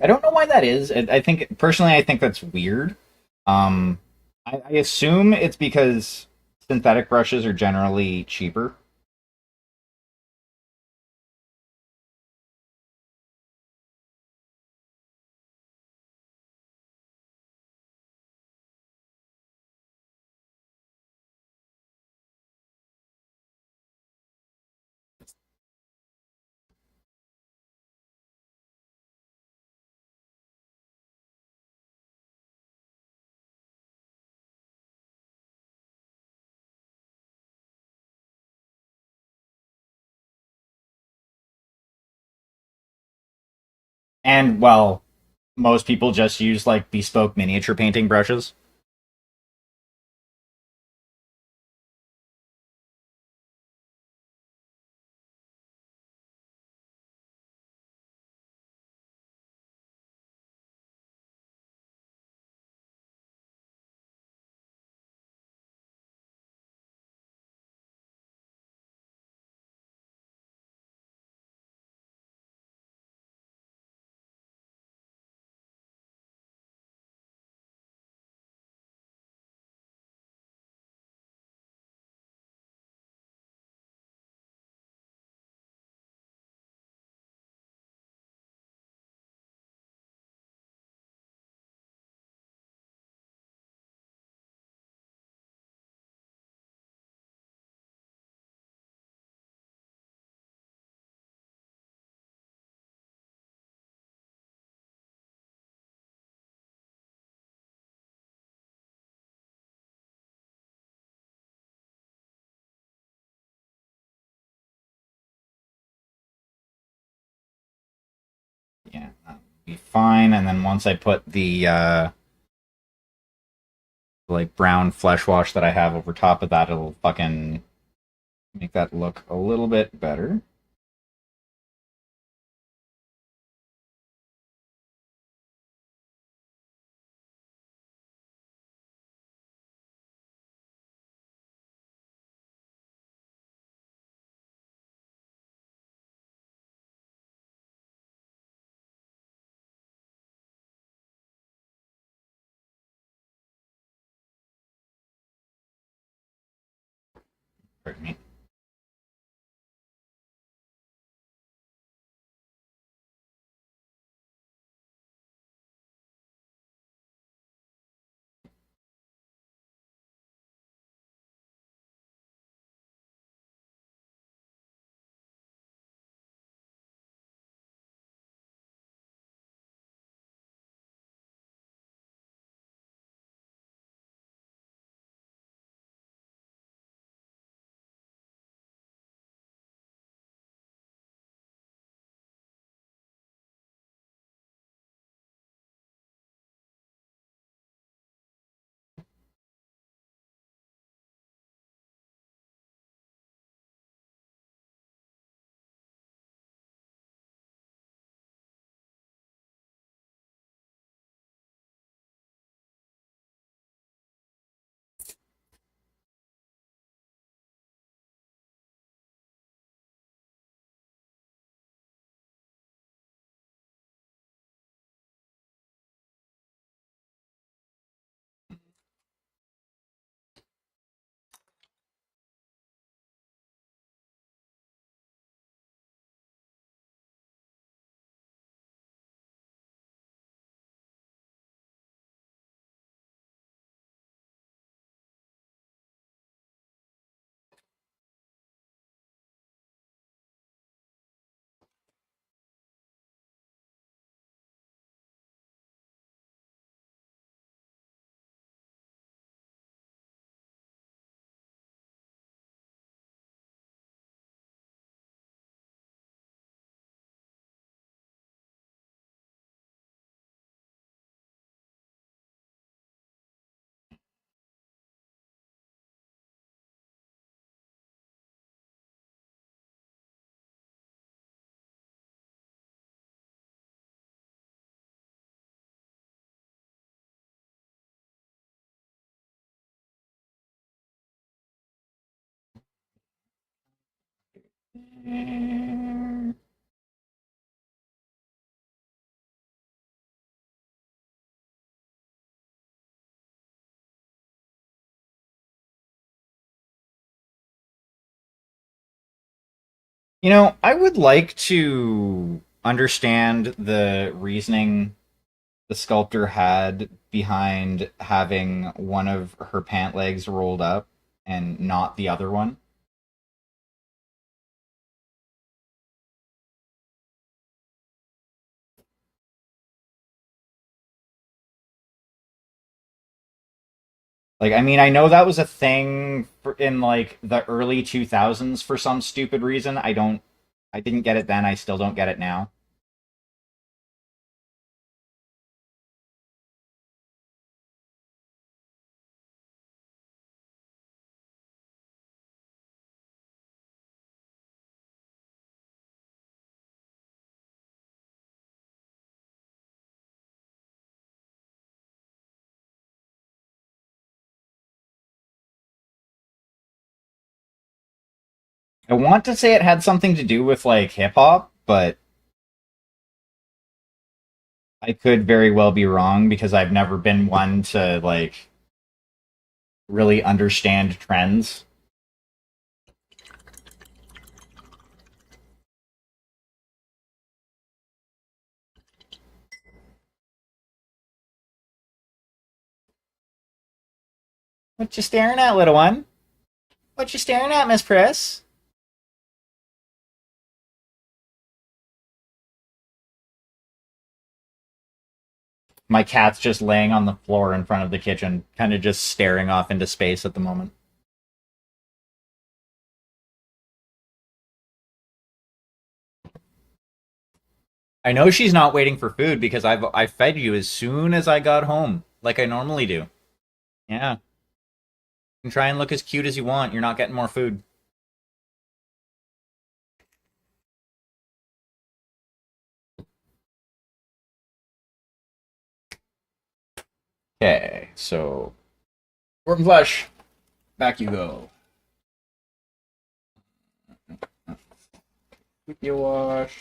S1: I don't know why that is. I think personally, I think that's weird. Um, I assume it's because synthetic brushes are generally cheaper. And well, most people just use like bespoke miniature painting brushes. Yeah, that'll be fine. And then once I put the like brown flesh wash that I have over top of that, it'll fucking make that look a little bit better. Pardon me. You know, I would like to understand the reasoning the sculptor had behind having one of her pant legs rolled up and not the other one. Like, I mean, I know that was a thing in like the early 2000s for some stupid reason. I didn't get it then. I still don't get it now. I want to say it had something to do with like hip hop, but I could very well be wrong because I've never been one to like really understand trends. What you staring at, little one? What you staring at, Miss Priss? My cat's just laying on the floor in front of the kitchen, kind of just staring off into space at the moment. I know she's not waiting for food because I fed you as soon as I got home, like I normally do. Yeah. You can try and look as cute as you want. You're not getting more food. Okay, so Warm flesh. Back you go. Keep you wash.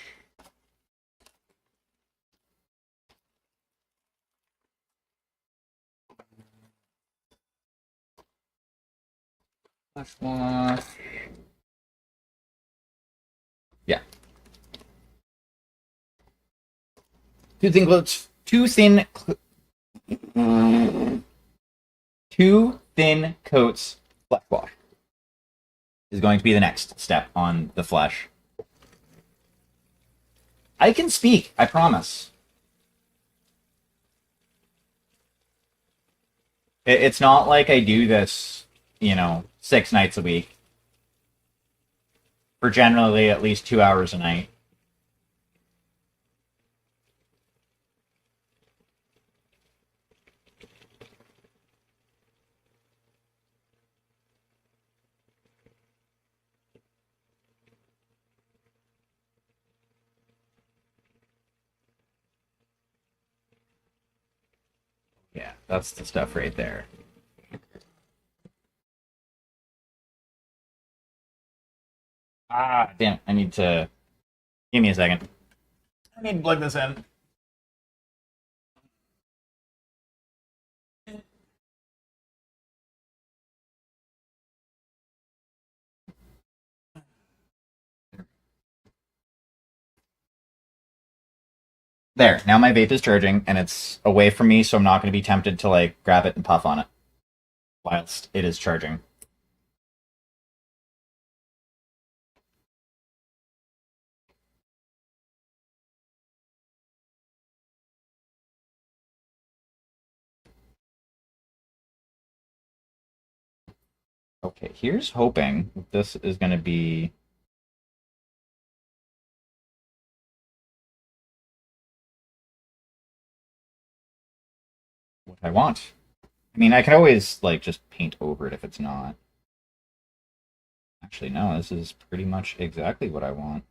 S1: Flesh wash. Two thin coats flesh wash is going to be the next step on the flesh. I can speak, I promise. It's not like I do this, 6 nights a week. For generally at least 2 hours a night. Yeah, that's the stuff right there. Ah, damn, I need to... Give me a second. I need to plug this in. There, now my vape is charging, and it's away from me, so I'm not going to be tempted to, grab it and puff on it whilst it is charging. Okay, here's hoping this is going to be... what I want. I mean, I can always, just paint over it if it's not. Actually, no, this is pretty much exactly what I want.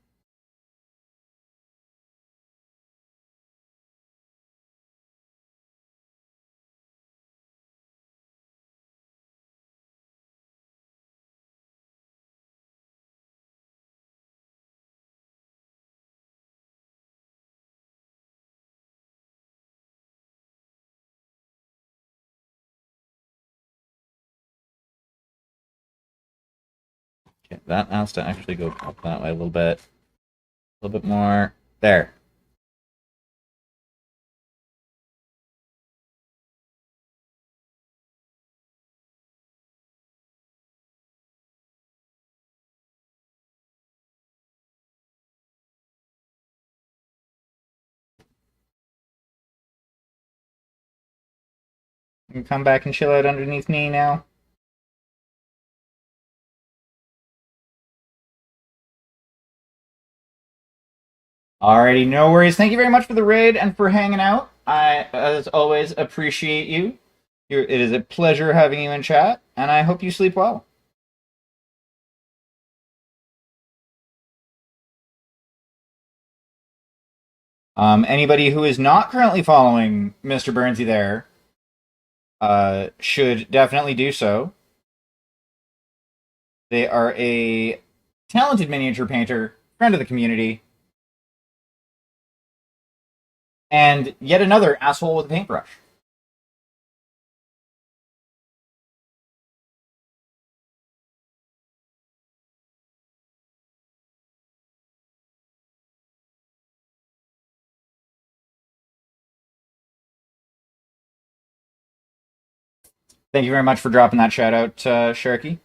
S1: Okay, that has to actually go up that way a little bit. A little bit more. There. You can come back and chill out underneath me now. Alrighty, no worries. Thank you very much for the raid and for hanging out. I, as always, appreciate you. It is a pleasure having you in chat, and I hope you sleep well. Anybody who is not currently following Mr. Burnsy there should definitely do so. They are a talented miniature painter, friend of the community, and yet another asshole with a paintbrush. Thank you very much for dropping that shout out, Sharky.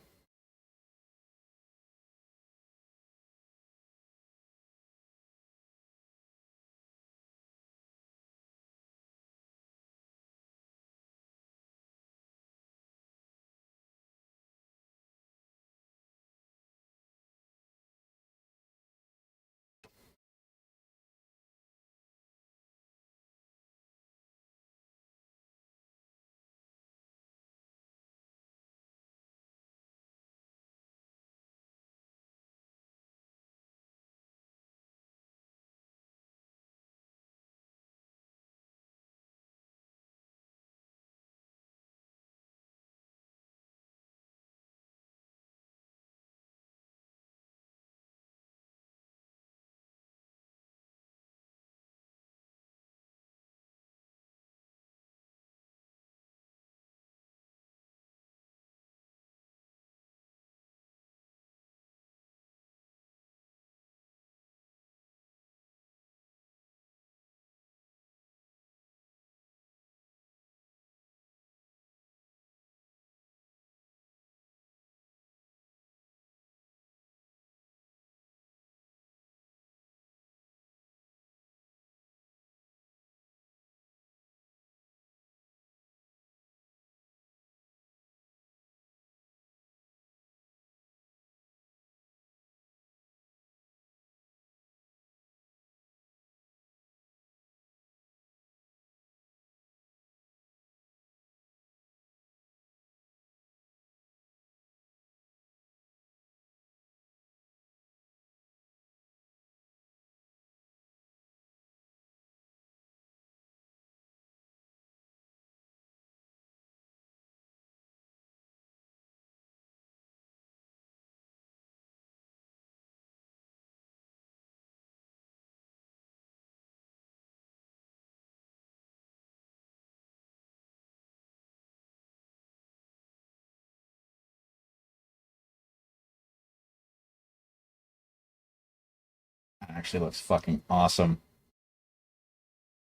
S1: That actually looks fucking awesome.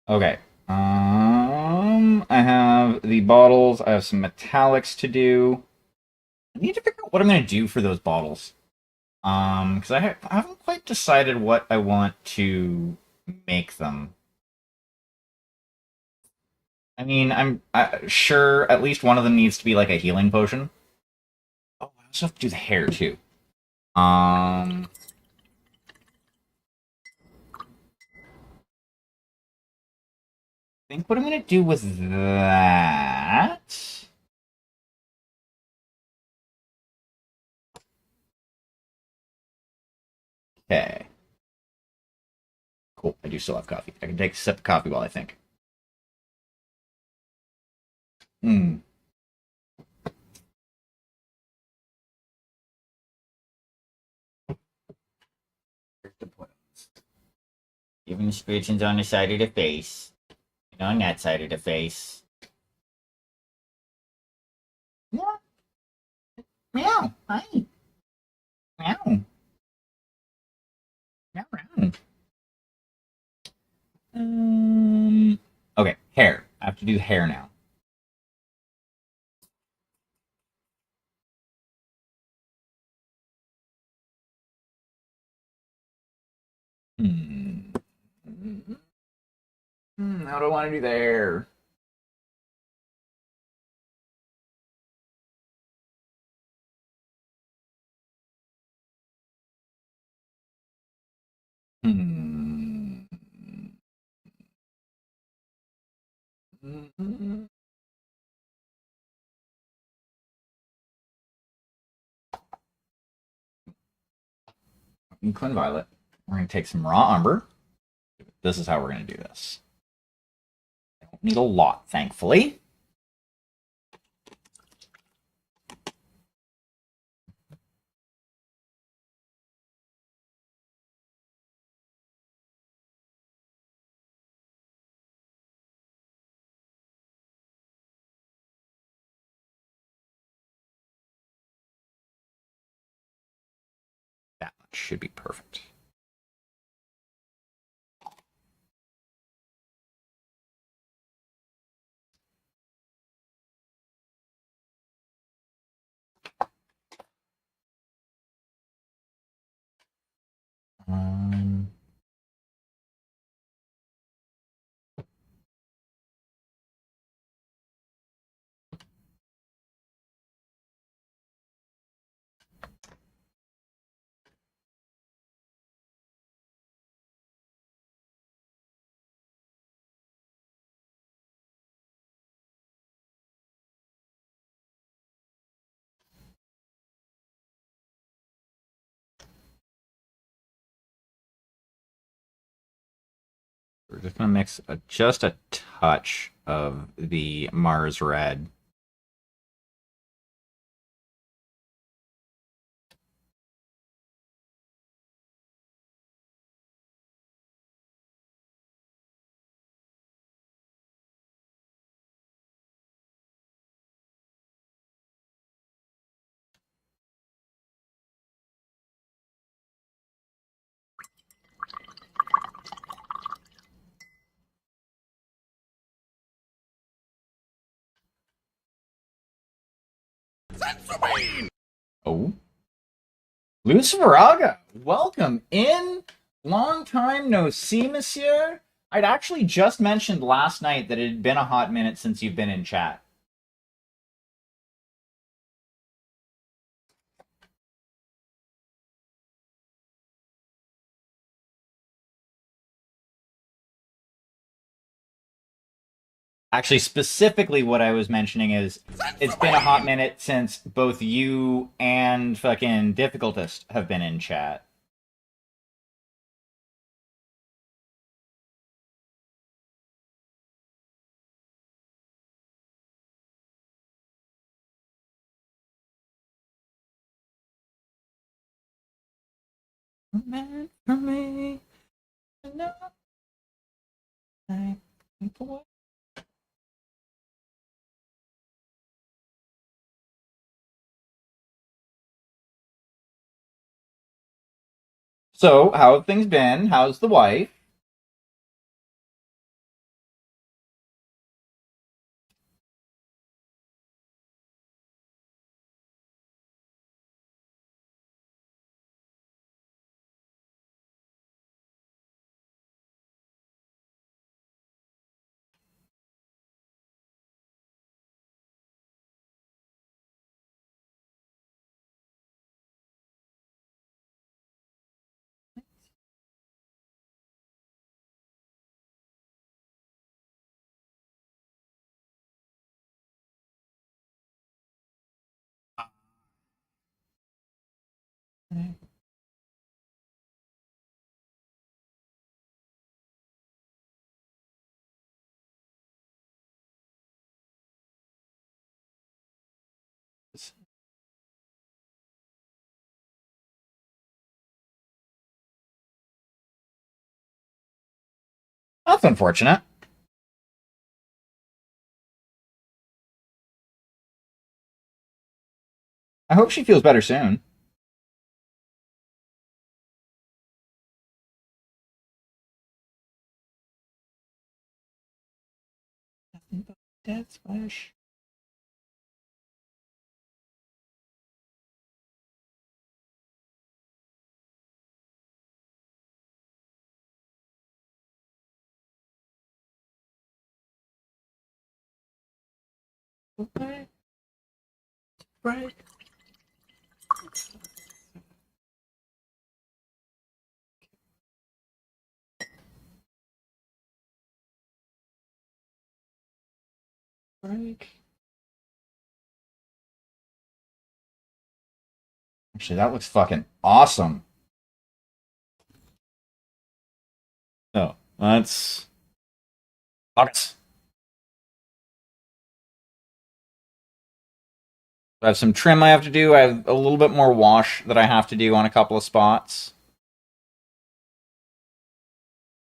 S1: Okay. I have the bottles. I have some metallics to do. I need to figure out what I'm going to do for those bottles. Because I haven't quite decided what I want to make them. I mean, I'm sure at least one of them needs to be like a healing potion. Oh, I also have to do the hair too. I think what I'm gonna do with that. Okay. Cool. I do still have coffee. I can take a sip of coffee while I think. Hmm. Giving instructions on the side of the face. And on that side of the face. Yeah. Meow. Hi. Meow. Meow. Meow. Okay, hair. I have to do the hair now. Hmm. How do I want to do the hair? Hmm. Twin Violet. We're going to take some raw umber. This is how we're going to do this. I don't need a lot, thankfully. That much should be perfect. Um, we're just going to mix just a touch of the Mars Red. Oh. Luciferaga, welcome in. Long time no see, monsieur. I'd actually just mentioned last night that it had been a hot minute since you've been in chat. Actually, specifically, what I was mentioning is it's been a hot minute since both you and fucking Difficultist have been in chat. Meant for me, no, So, how have things been? How's the wife? That's unfortunate. I hope she feels better soon. Death Splash. Right. Right. Break. Actually, that looks fucking awesome. Oh, that's August. I have some trim I have to do. I have a little bit more wash that I have to do on a couple of spots.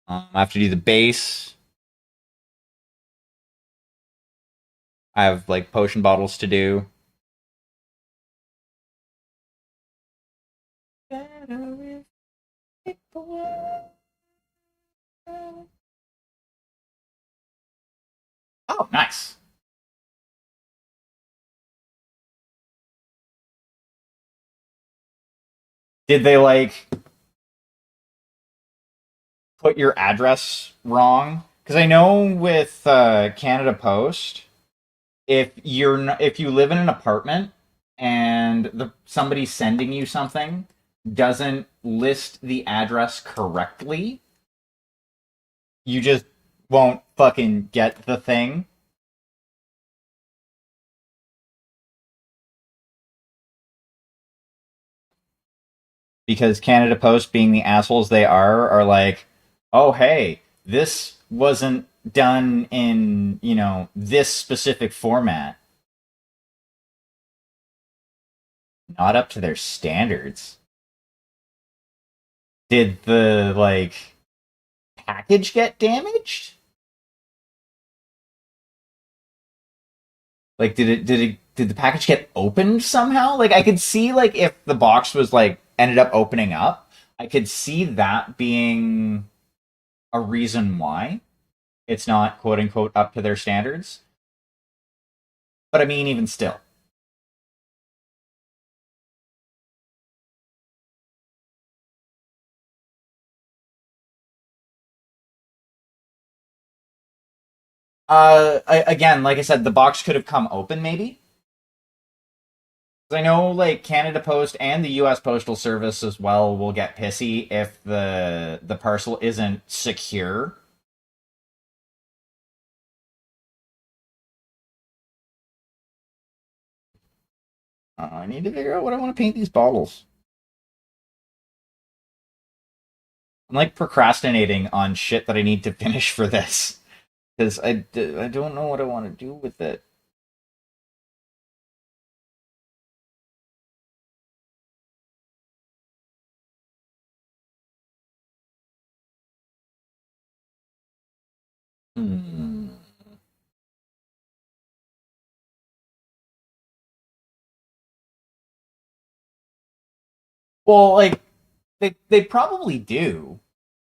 S1: I have to do the base. I have like potion bottles to do. Oh, nice. Did they like put your address wrong? Because I know with Canada Post, if you live in an apartment and somebody sending you something doesn't list the address correctly, you just won't fucking get the thing. Because Canada Post, being the assholes they are like, oh hey, this wasn't done in this specific format, not up to their standards. Did the package get damaged? Like, did the package get opened somehow? Like, I could see like if the box was like ended up opening up, I could see that being a reason why it's not quote unquote up to their standards. But I mean, even still, again, like I said, the box could have come open maybe. I know like Canada Post and the U.S. Postal Service as well will get pissy if the parcel isn't secure. I need to figure out what I want to paint these bottles. I'm like procrastinating on shit that I need to finish for this because I don't know what I want to do with it. Hmm. Well, like They probably do.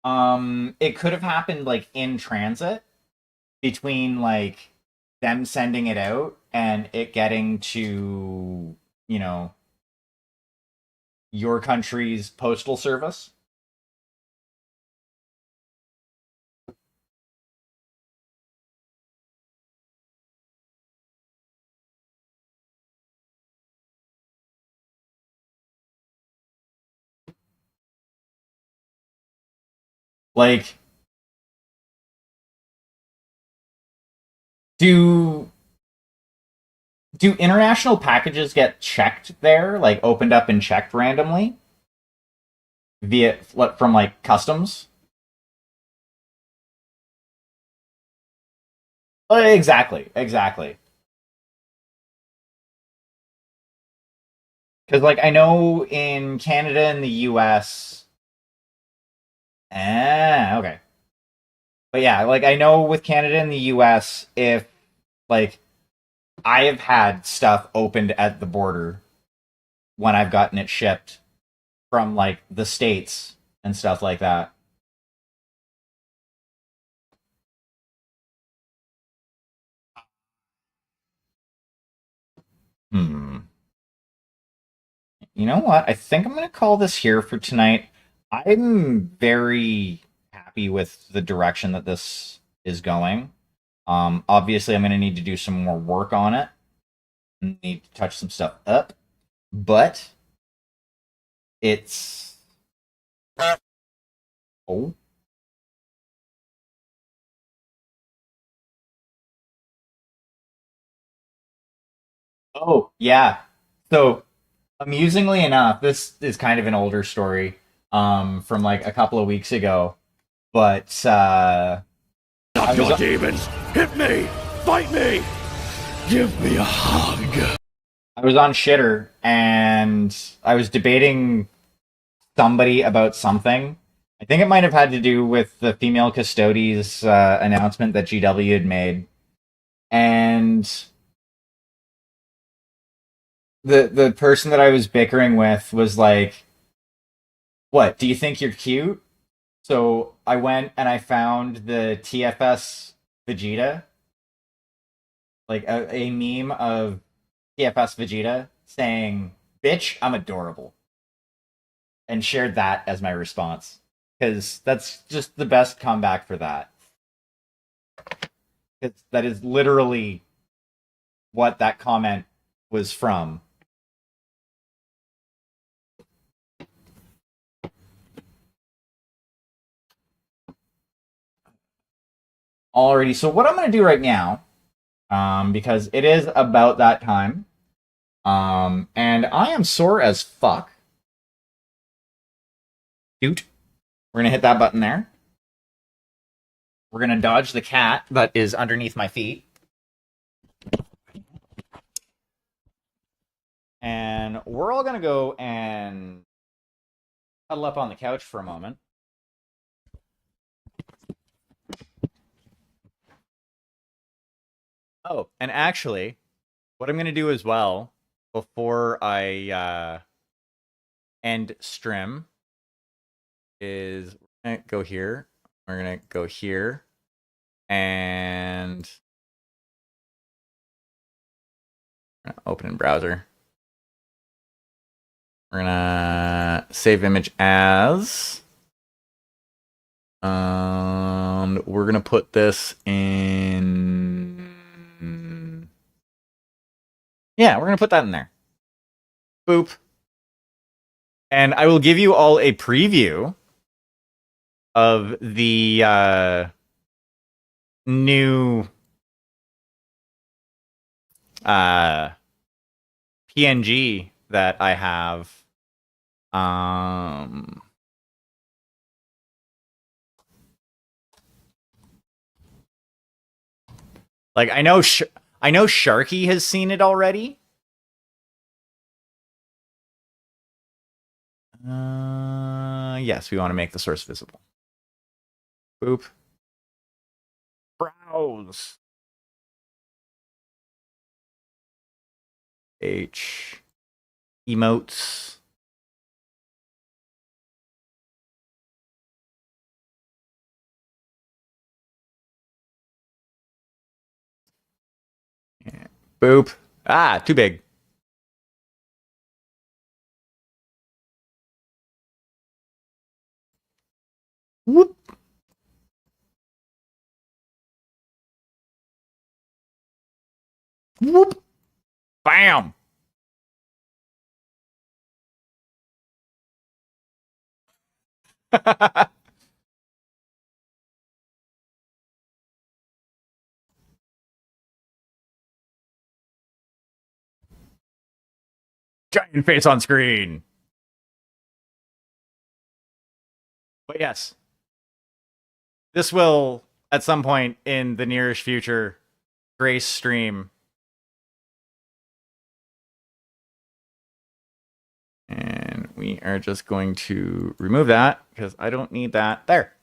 S1: It could have happened like in transit between like them sending it out and it getting to, you know, your country's postal service. Like, do do international packages get checked there, like opened up and checked randomly via from like customs? Exactly, exactly. Because like I know in Canada and the U.S. Okay. But yeah, like I know with Canada and the US, if like I have had stuff opened at the border when I've gotten it shipped from like the States and stuff like that. Hmm. You know what? I think I'm gonna call this here for tonight. I'm very happy with the direction that this is going. Obviously I'm gonna need to do some more work on it. Need to touch some stuff up. But it's oh yeah. So amusingly enough, this is kind of an older story from like a couple of weeks ago, but I
S4: Stop
S1: was
S4: your demons! Hit me! Fight me! Give me a hug!
S1: I was on Shitter and I was debating somebody about something. I think it might have had to do with the female custodies announcement that GW had made, and the person that I was bickering with was like, "What? Do you think you're cute?" So I went and I found the TFS Vegeta, like a meme of TFS Vegeta saying, "Bitch, I'm adorable," and shared that as my response because that's just the best comeback for that. That is literally what that comment was from. Already, so what I'm going to do right now, because it is about that time, and I am sore as fuck. Dude, we're gonna hit that button there. We're gonna dodge the cat that is underneath my feet. And we're all gonna go and cuddle up on the couch for a moment. Oh, and actually, what I'm gonna do as well before I end stream is we're gonna go here. We're gonna go here and open in browser. We're gonna save image as. We're gonna put this in. Yeah, we're gonna put that in there. Boop. And I will give you all a preview of the new uh, PNG that I have. Like I know Sharky has seen it already. Yes, we want to make the source visible. Boop. Browse. H. Emotes. Boop. Ah, too big. Whoop. Whoop. Bam. Giant face on screen. But yes, this will, at some point in the nearest future, grace stream. And we are just going to remove that because I don't need that there.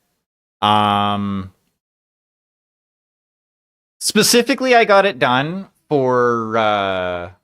S1: Specifically, I got it done for